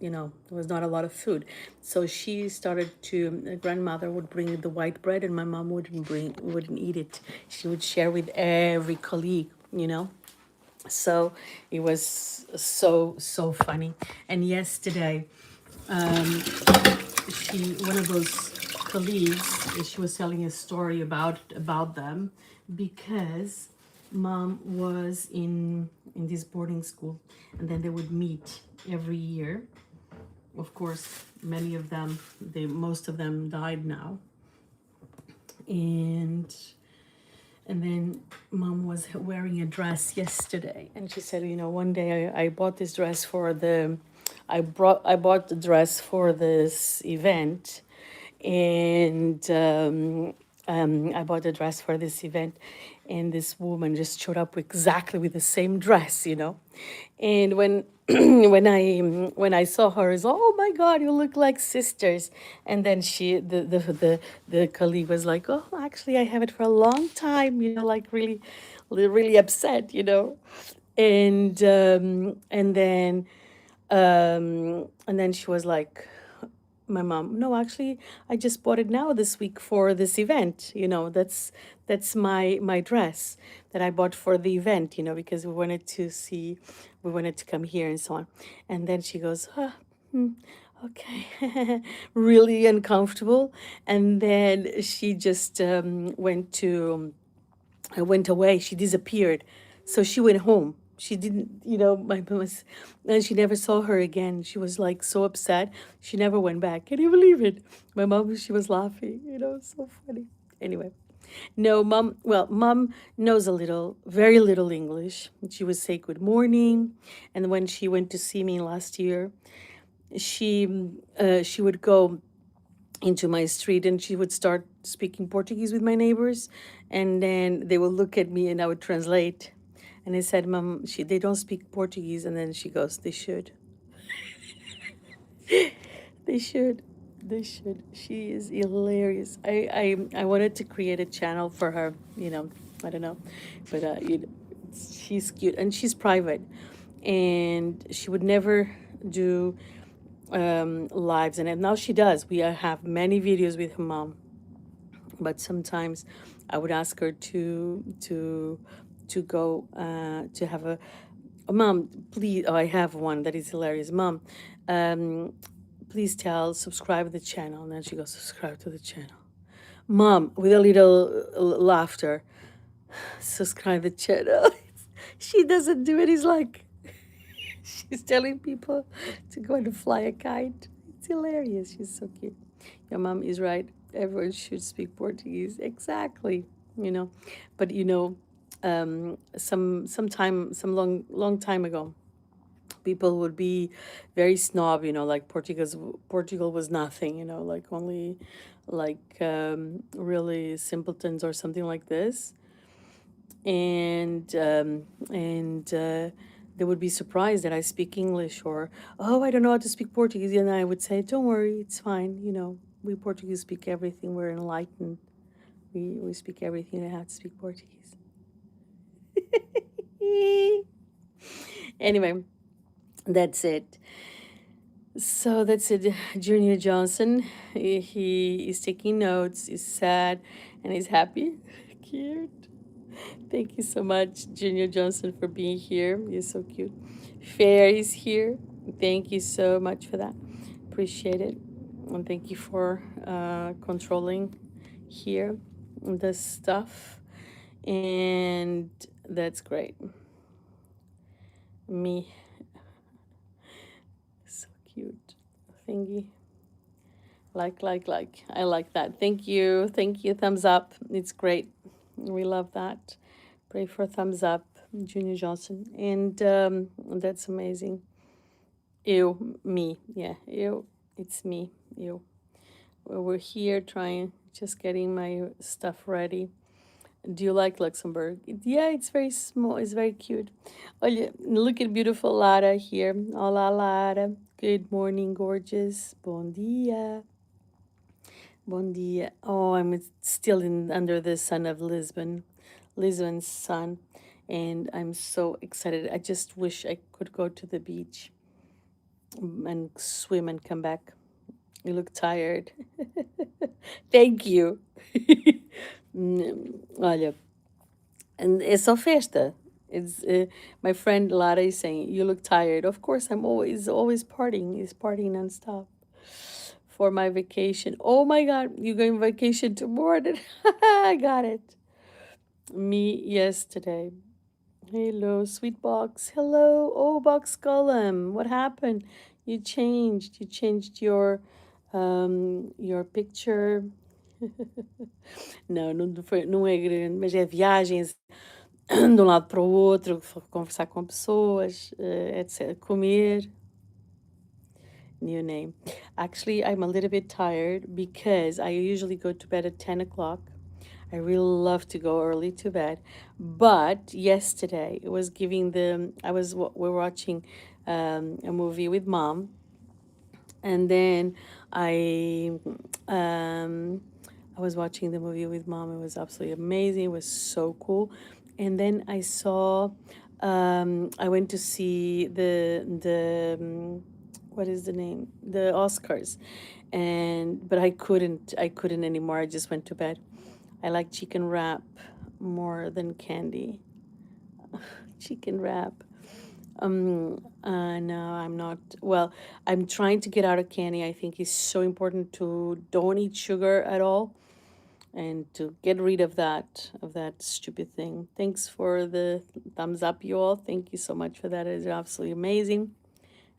there was not a lot of food. So she started to grandmother would bring the white bread, and my mom wouldn't eat it. She would share with every colleague. So it was so funny. And yesterday one of those colleagues, she was telling a story about them because Mom was in this boarding school, and then they would meet every year. Of course, most of them died now, and then Mom was wearing a dress yesterday, and she said, one day I bought this dress I bought the dress for this event, and I bought a dress for this event, and this woman just showed up exactly with the same dress, you know. And when when I saw her, is oh my God, you look like sisters. And then the colleague was like, oh, actually, I have it for a long time, you know, like really, really upset, you know. And then she was like, my mom, no, actually, I just bought it now this week for this event, you know. That's my dress that I bought for the event, you know, because we wanted to come here and so on. And then she goes, okay, really uncomfortable. And then she just went away. She disappeared. So she went home. She didn't, you know, my mom was, and she never saw her again. She was like so upset. She never went back. Can you believe it? My mom, she was laughing, you know, so funny. Anyway, no, mom knows a little, very little English. She would say good morning. And when she went to see me last year, she would go into my street and she would start speaking Portuguese with my neighbors, and then they would look at me and I would translate. And I said, Mom, they don't speak Portuguese. And then she goes, they should. They should. They should. She is hilarious. I wanted to create a channel for her, you know, I don't know. But she's cute and she's private. And she would never do lives. And now she does. We have many videos with her mom, but sometimes I would ask her to go to have a mom, please. Oh, I have one that is hilarious. Mom, um, please subscribe to the channel. And then she goes, subscribe to the channel. Mom, with a little laughter, subscribe to the channel. She doesn't do it. It's like she's telling people to go and fly a kite. It's hilarious. She's so cute. Your mom is right. Everyone should speak Portuguese. Exactly. You know, but you know, some long time ago, people would be very snob. You know, like Portugal was nothing. You know, like only like really simpletons or something like this. And they would be surprised that I speak English, or oh, I don't know how to speak Portuguese, and I would say, don't worry, it's fine. You know, we Portuguese speak everything. We're enlightened. We speak everything. I have to speak Portuguese. Anyway, that's it. So that's it. Junior Johnson, he is taking notes. He's sad, and he's happy. Cute. Thank you so much, Junior Johnson, for being here. You're so cute. Fair is here. Thank you so much for that. Appreciate it. And thank you for controlling here this stuff. And that's great. Me. So cute. Thingy. Like. I like that. Thank you. Thank you. Thumbs up. It's great. We love that. Pray for thumbs up, Junior Johnson. And that's amazing. Ew, me. Yeah, ew. It's me. Ew. Well, we're here just getting my stuff ready. Do you like Luxembourg? Yeah, it's very small. It's very cute. Olha, look at beautiful Lara here. Olá, Lara. Good morning, gorgeous. Bom dia. Bom dia. Oh, I'm still under the sun of Lisbon's sun, and I'm so excited. I just wish I could go to the beach and swim and come back. You look tired. Thank you. Olha, and é só festa. It's my friend Lara is saying you look tired. Of course, I'm always partying. Is partying nonstop for my vacation. Oh my God, you going vacation tomorrow? I got it. Me yesterday. Hello, sweet box. Hello, oh box column. What happened? You changed. You changed your picture. Não é grande, mas é viagens de um lado para o outro, conversar com pessoas, etc. Comer. New name. Actually, I'm a little bit tired because I usually go to bed at 10 o'clock. I really love to go early to bed. But yesterday it was giving the we're watching a movie with mom, and then I um I was watching the movie with mom. It was absolutely amazing. It was so cool. And then I went to see the what is the name? The Oscars. And but I couldn't anymore. I just went to bed. I like chicken wrap more than candy. Chicken wrap. No, I'm not. Well, I'm trying to get out of candy. I think it's so important to don't eat sugar at all and to get rid of that stupid thing. Thanks for the thumbs up, you all. Thank you so much for that. It is absolutely amazing.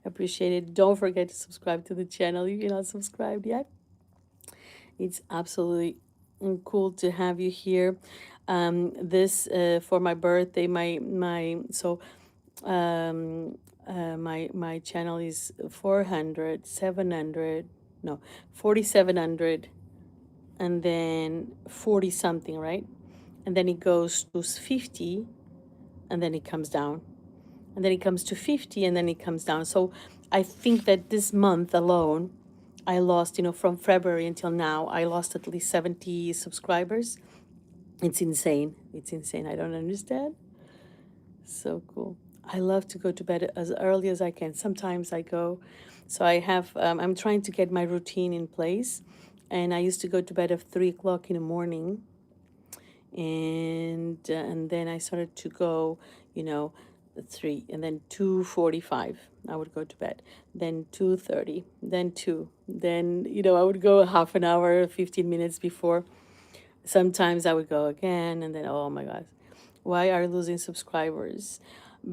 Appreciate it. Don't forget to subscribe to the channel if you're not subscribed yet. It's absolutely cool to have you here. This for my birthday, my channel is 400, 700, no, 4700, and then 40 something, right? And then it goes to 50, and then it comes down, and then it comes to 50, and then it comes down. So I think that this month alone, I lost, from February until now, I lost at least 70 subscribers. It's insane. It's insane. I don't understand. So cool. I love to go to bed as early as I can. Sometimes I go, so I'm trying to get my routine in place. And I used to go to bed at 3 o'clock in the morning. And then I started to go, you know, 3, and then 2:45 I would go to bed, then 2:30, then 2, then I would go half an hour, 15 minutes before. Sometimes I would go again, and then, oh my God, why are you losing subscribers?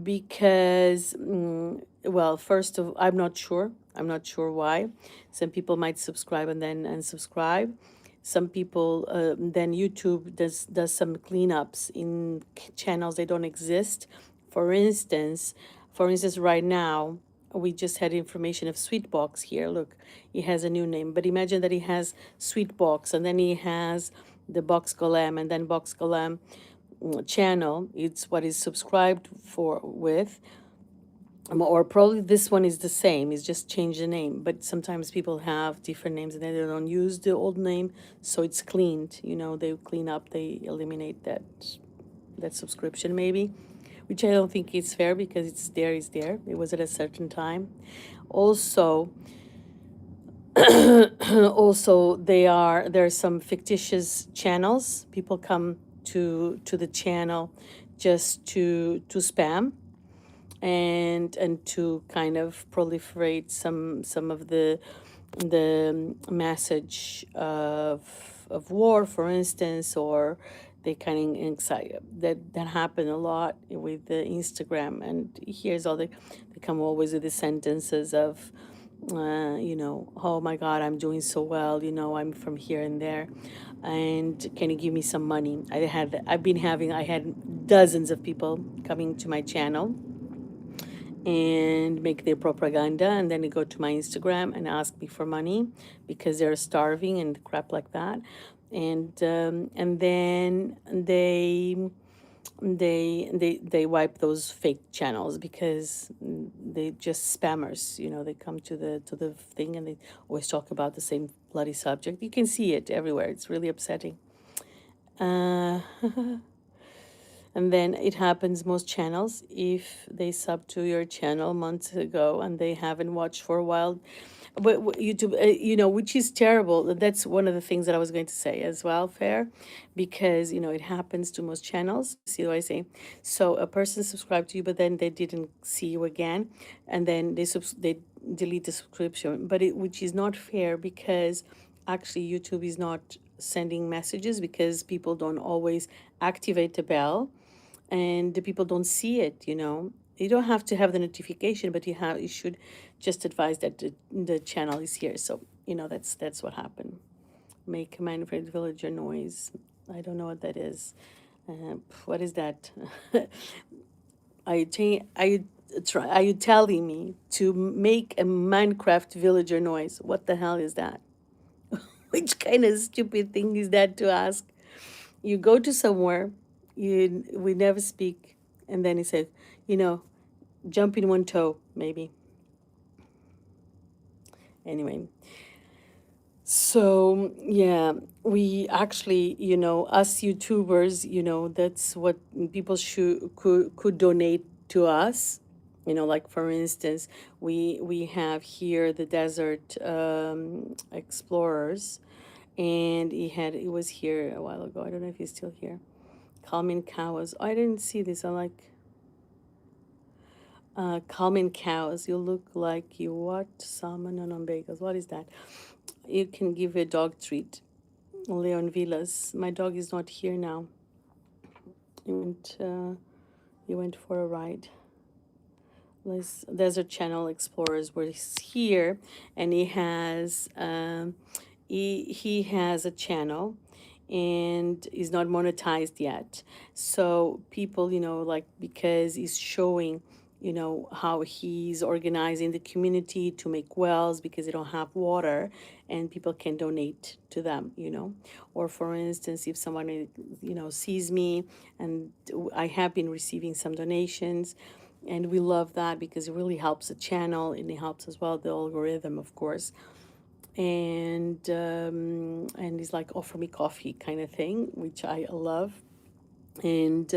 Because well, first of I'm not sure why. Some people might subscribe and then unsubscribe. Some people then YouTube does some cleanups in channels they don't exist. For instance, right now we just had information of Sweetbox here. Look, he has a new name, but imagine that he has Sweetbox, and then he has the Box Golem, and then Box Golem channel. It's what is subscribed for with, or probably this one is the same. It's just changed the name. But sometimes people have different names and then they don't use the old name, so it's cleaned. They clean up, they eliminate that subscription maybe, which I don't think is fair because it's there. It was at a certain time. Also, there's some fictitious channels. People come to the channel just to spam and to kind of proliferate some of the message of war, for instance, or they kind of anxiety that happen a lot with the Instagram. And here's all they come always with the sentences of oh my God, I'm doing so well, I'm from here and there, and can you give me some money? I had dozens of people coming to my channel and make their propaganda, and then they go to my Instagram and ask me for money because they're starving and crap like that. And then they wipe those fake channels because they just spammers. They come to the thing and they always talk about the same bloody subject. You can see it everywhere. It's really upsetting. uh, And then it happens most channels, if they sub to your channel months ago and they haven't watched for a while. But YouTube, which is terrible. That's one of the things that I was going to say as well, Fair, because it happens to most channels. See what I say? So a person subscribed to you, but then they didn't see you again, and then they delete the subscription. Which is not fair, because actually YouTube is not sending messages because people don't always activate the bell, and the people don't see it. You don't have to have the notification, but you should just advise that the channel is here. So that's what happened. Make a Manfred villager noise. I don't know what that is. What is that? Are you telling me to make a Minecraft villager noise? What the hell is that? Which kind of stupid thing is that to ask? You go to somewhere, we never speak, and then he said, you know, jump in one toe, maybe. Anyway, so yeah, we actually, us YouTubers, that's what people should could donate to us. Like for instance, we have here the desert explorers, and he was here a while ago. I don't know if he's still here. Calming cows. I didn't see this. I like calming cows. You look like you what? Salmon on bagels. What is that? You can give a dog treat. Leon Villas. My dog is not here now. He went for a ride. Desert Channel Explorers was here, and he has a channel, and is not monetized yet. So people, like, because he's showing, how he's organizing the community to make wells because they don't have water, and people can donate to them, or for instance, if someone, sees me, and I have been receiving some donations, and we love that because it really helps the channel, and it helps as well the algorithm, of course. And he's like, offer me coffee kind of thing, which I love. And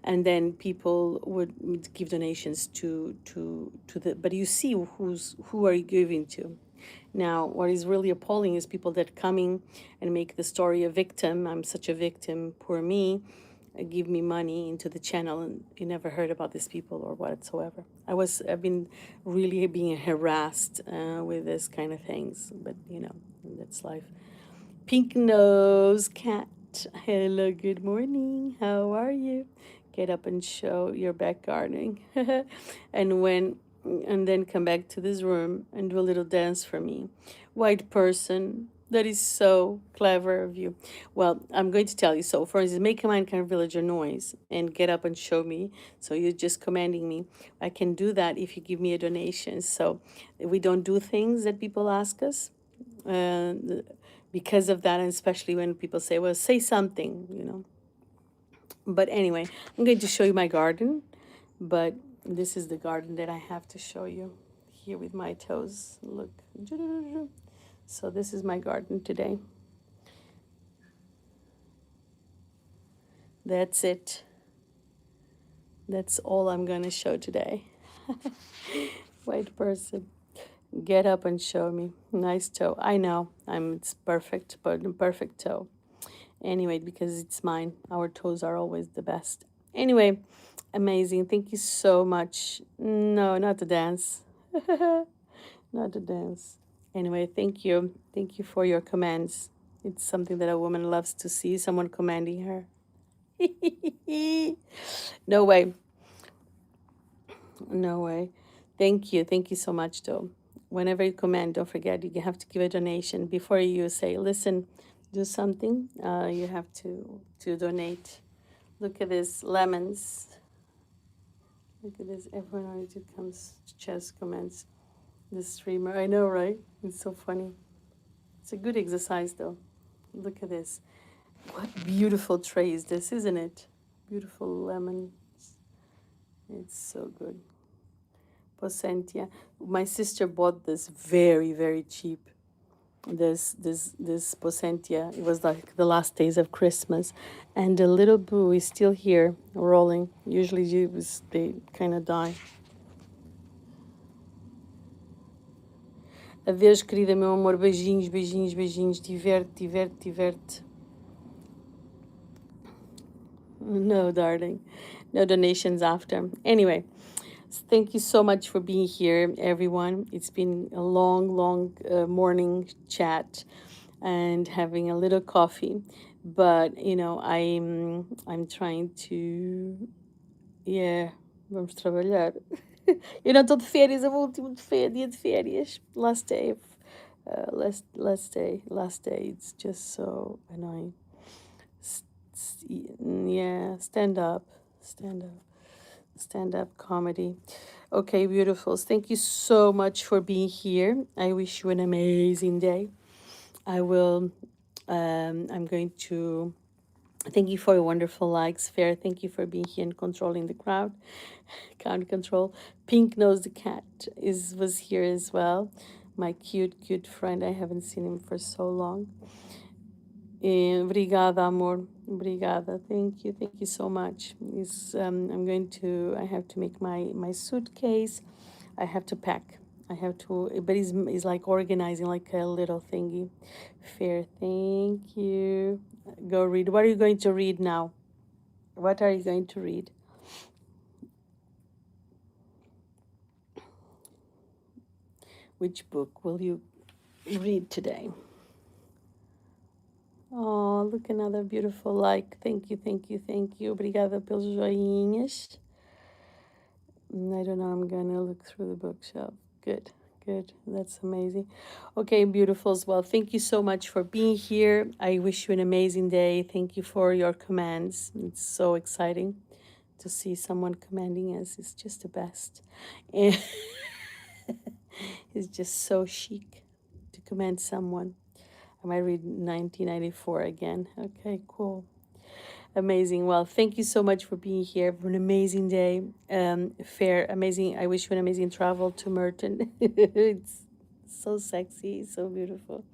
then people would give donations to the, but you see who are you giving to. Now, what is really appalling is people that coming and make the story a victim. I'm such a victim, poor me. Give me money into the channel, and you never heard about these people or whatsoever. I've been really being harassed with this kind of things, but that's life. Pink nose cat. Hello, good morning. How are you? Get up and show your back gardening. And then come back to this room and do a little dance for me. White person. That is so clever of you. Well, I'm going to tell you. So, for instance, make a mind kind of villager noise and get up and show me. So you're just commanding me. I can do that if you give me a donation. So we don't do things that people ask us. Uh, because of that, and especially when people say, well, say something. But anyway, I'm going to show you my garden, but this is the garden that I have to show you here with my toes. Look. So this is my garden today. That's it. That's all I'm going to show today. White person. Get up and show me. Nice toe. I know. It's perfect, but perfect toe. Anyway, because it's mine. Our toes are always the best. Anyway, amazing. Thank you so much. No, not the dance. Not the dance. Anyway, thank you. Thank you for your commands. It's something that a woman loves to see, someone commanding her. No way. No way. Thank you. Thank you so much, though. Whenever you command, don't forget you have to give a donation before you say, "Listen, do something." You have to donate. Look at this lemons. Look at this. Everyone on YouTube comes just comments. The streamer. I know, right? It's so funny. It's a good exercise, though. Look at this. What beautiful tray is this, isn't it? Beautiful lemons. It's so good. Pocentia. My sister bought this very, very cheap. This Pocentia. It was like the last days of Christmas, and the little boo is still here, rolling. Usually, they kind of die. Adeus, querida, meu amor. Beijinhos, beijinhos, beijinhos. Diverte, diverte, diverte. No, darling. No donations after. Anyway, thank you so much for being here, everyone. It's been a long, long morning chat and having a little coffee. But, I'm trying to... Yeah, vamos trabalhar. Eu não estou de férias, é o último dia de férias. Last day. Last day. It's just so annoying. Yeah, stand up comedy. Okay, beautifuls, thank you so much for being here. I wish you an amazing day. I'm going to Thank you for your wonderful likes, Fair. Thank you for being here and controlling the crowd. Crowd control. Pink Nose the cat was here as well. My cute friend. I haven't seen him for so long. Obrigada, amor. Obrigada. Thank you so much. I have to make my suitcase. I have to pack. I have to, but he's like organizing like a little thingy. Fair, thank you. Go read. What are you going to read now? What are you going to read? Which book will you read today? Oh, look, another beautiful like. Thank you. Obrigada pelos joinhas. I don't know, I'm gonna look through the bookshelf. Good. That's amazing. Okay, beautifuls. Well, thank you so much for being here. I wish you an amazing day. Thank you for your commands. It's so exciting to see someone commanding us. It's just the best. And it's just so chic to command someone. I might read 1994 again. Okay, cool. Amazing. Well, thank you so much for being here. Have an amazing day. Fair, amazing. I wish you an amazing travel to Merton. It's so sexy, so beautiful.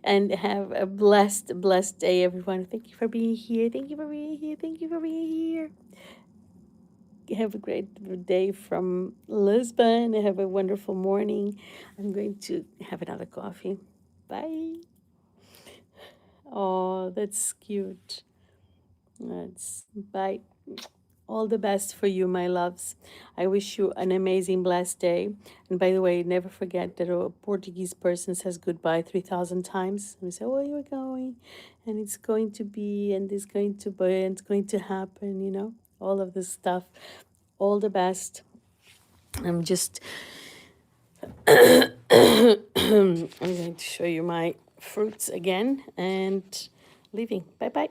And have a blessed day, everyone. Thank you for being here. Thank you for being here. Thank you for being here. Have a great day from Lisbon. Have a wonderful morning. I'm going to have another coffee. Bye. Oh, that's cute. That's bye. All the best for you, my loves. I wish you an amazing, blessed day. And by the way, never forget that a Portuguese person says goodbye 3,000 times. And we say, "Oh, you're going, and it's going to be, and it's going to be, and it's going to happen," all of this stuff. All the best. I'm just, I'm going to show you my fruits again and leaving. Bye bye.